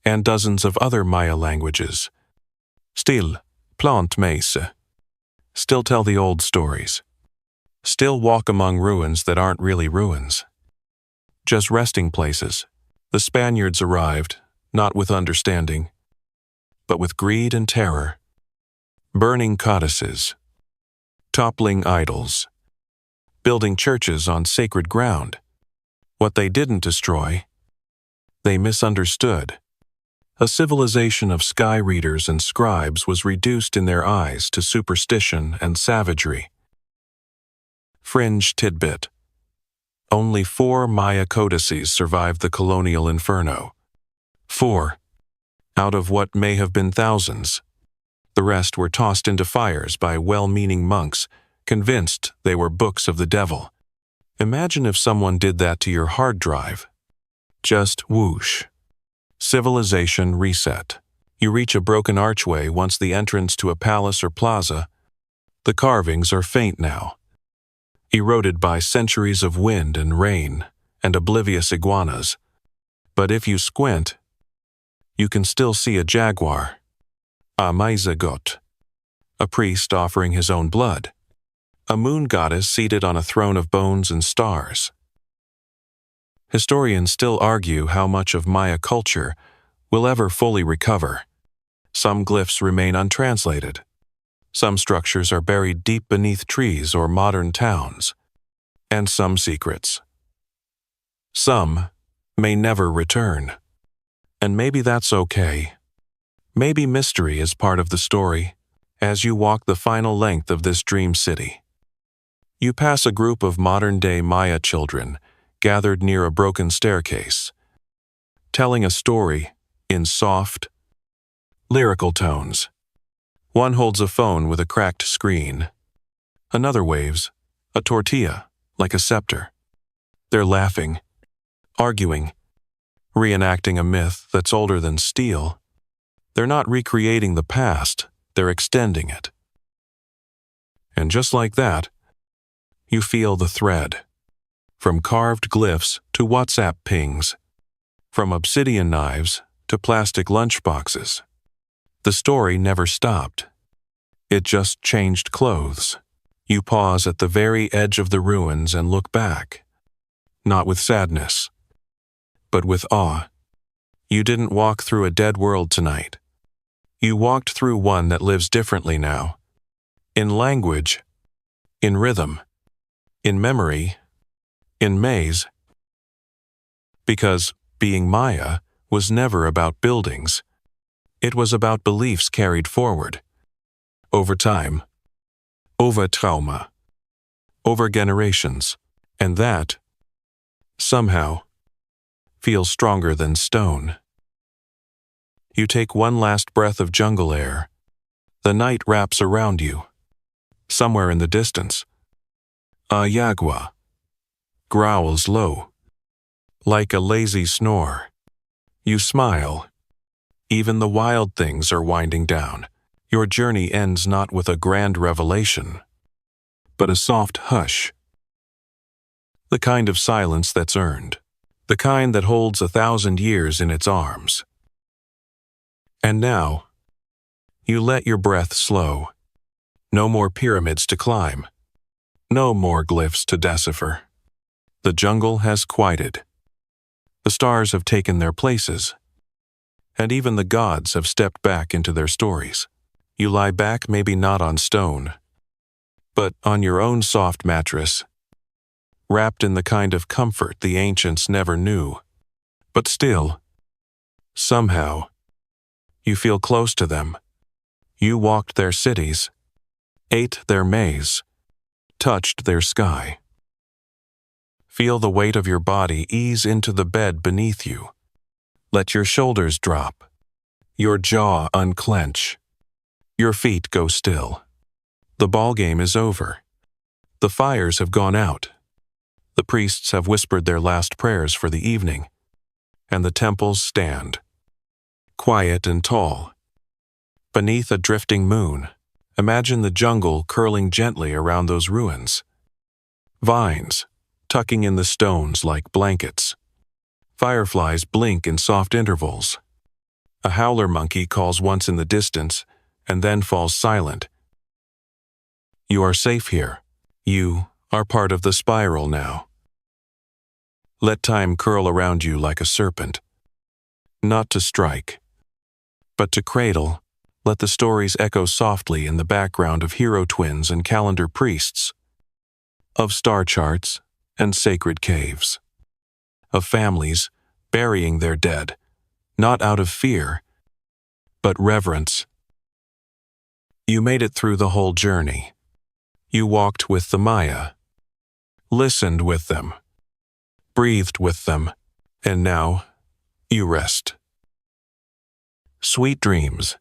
and dozens of other Maya languages. Still, plant meise. Still tell the old stories. Still walk among ruins that aren't really ruins. Just resting places. The Spaniards arrived, not with understanding, but with greed and terror. Burning codices, toppling idols, building churches on sacred ground. What they didn't destroy, they misunderstood. A civilization of sky readers and scribes was reduced in their eyes to superstition and savagery. Fringe tidbit. Only 4 Maya codices survived the colonial inferno. 4, out of what may have been thousands. The rest were tossed into fires by well-meaning monks, convinced they were books of the devil. Imagine if someone did that to your hard drive. Just whoosh. Civilization reset. You reach a broken archway once the entrance to a palace or plaza. The carvings are faint now, eroded by centuries of wind and rain and oblivious iguanas. But if you squint, you can still see a jaguar, a maizagot, a priest offering his own blood, a moon goddess seated on a throne of bones and stars. Historians still argue how much of Maya culture will ever fully recover. Some glyphs remain untranslated. Some structures are buried deep beneath trees or modern towns. And some secrets. Some may never return. And maybe that's okay. Maybe mystery is part of the story as you walk the final length of this dream city. You pass a group of modern-day Maya children gathered near a broken staircase, telling a story in soft, lyrical tones. One holds a phone with a cracked screen. Another waves a tortilla like a scepter. They're laughing, arguing, reenacting a myth that's older than steel. They're not recreating the past, they're extending it. And just like that, you feel the thread. From carved glyphs to WhatsApp pings. From obsidian knives to plastic lunchboxes. The story never stopped. It just changed clothes. You pause at the very edge of the ruins and look back. Not with sadness, but with awe. You didn't walk through a dead world tonight. You walked through one that lives differently now. In language, in rhythm, in memory, in maze. Because being Maya was never about buildings. It was about beliefs carried forward. Over time. Over trauma. Over generations. And that, somehow, feels stronger than stone. You take one last breath of jungle air. The night wraps around you. Somewhere in the distance, a jaguar growls low, like a lazy snore. You smile. Even the wild things are winding down. Your journey ends not with a grand revelation, but a soft hush. The kind of silence that's earned. The kind that holds 1,000 years in its arms. And now, you let your breath slow. No more pyramids to climb. No more glyphs to decipher. The jungle has quieted. The stars have taken their places. And even the gods have stepped back into their stories. You lie back, maybe not on stone, but on your own soft mattress, wrapped in the kind of comfort the ancients never knew. But still, somehow, you feel close to them. You walked their cities, ate their maize, touched their sky. Feel the weight of your body ease into the bed beneath you. Let your shoulders drop, your jaw unclench, your feet go still. The ballgame is over. The fires have gone out. The priests have whispered their last prayers for the evening, and the temples stand, quiet and tall. Beneath a drifting moon, imagine the jungle curling gently around those ruins. Vines, tucking in the stones like blankets. Fireflies blink in soft intervals. A howler monkey calls once in the distance and then falls silent. You are safe here. You are part of the spiral now. Let time curl around you like a serpent. Not to strike, but to cradle. Let the stories echo softly in the background of hero twins and calendar priests, of star charts and sacred caves, of families burying their dead, not out of fear, but reverence. You made it through the whole journey. You walked with the Maya, listened with them, breathed with them, and now you rest. Sweet dreams.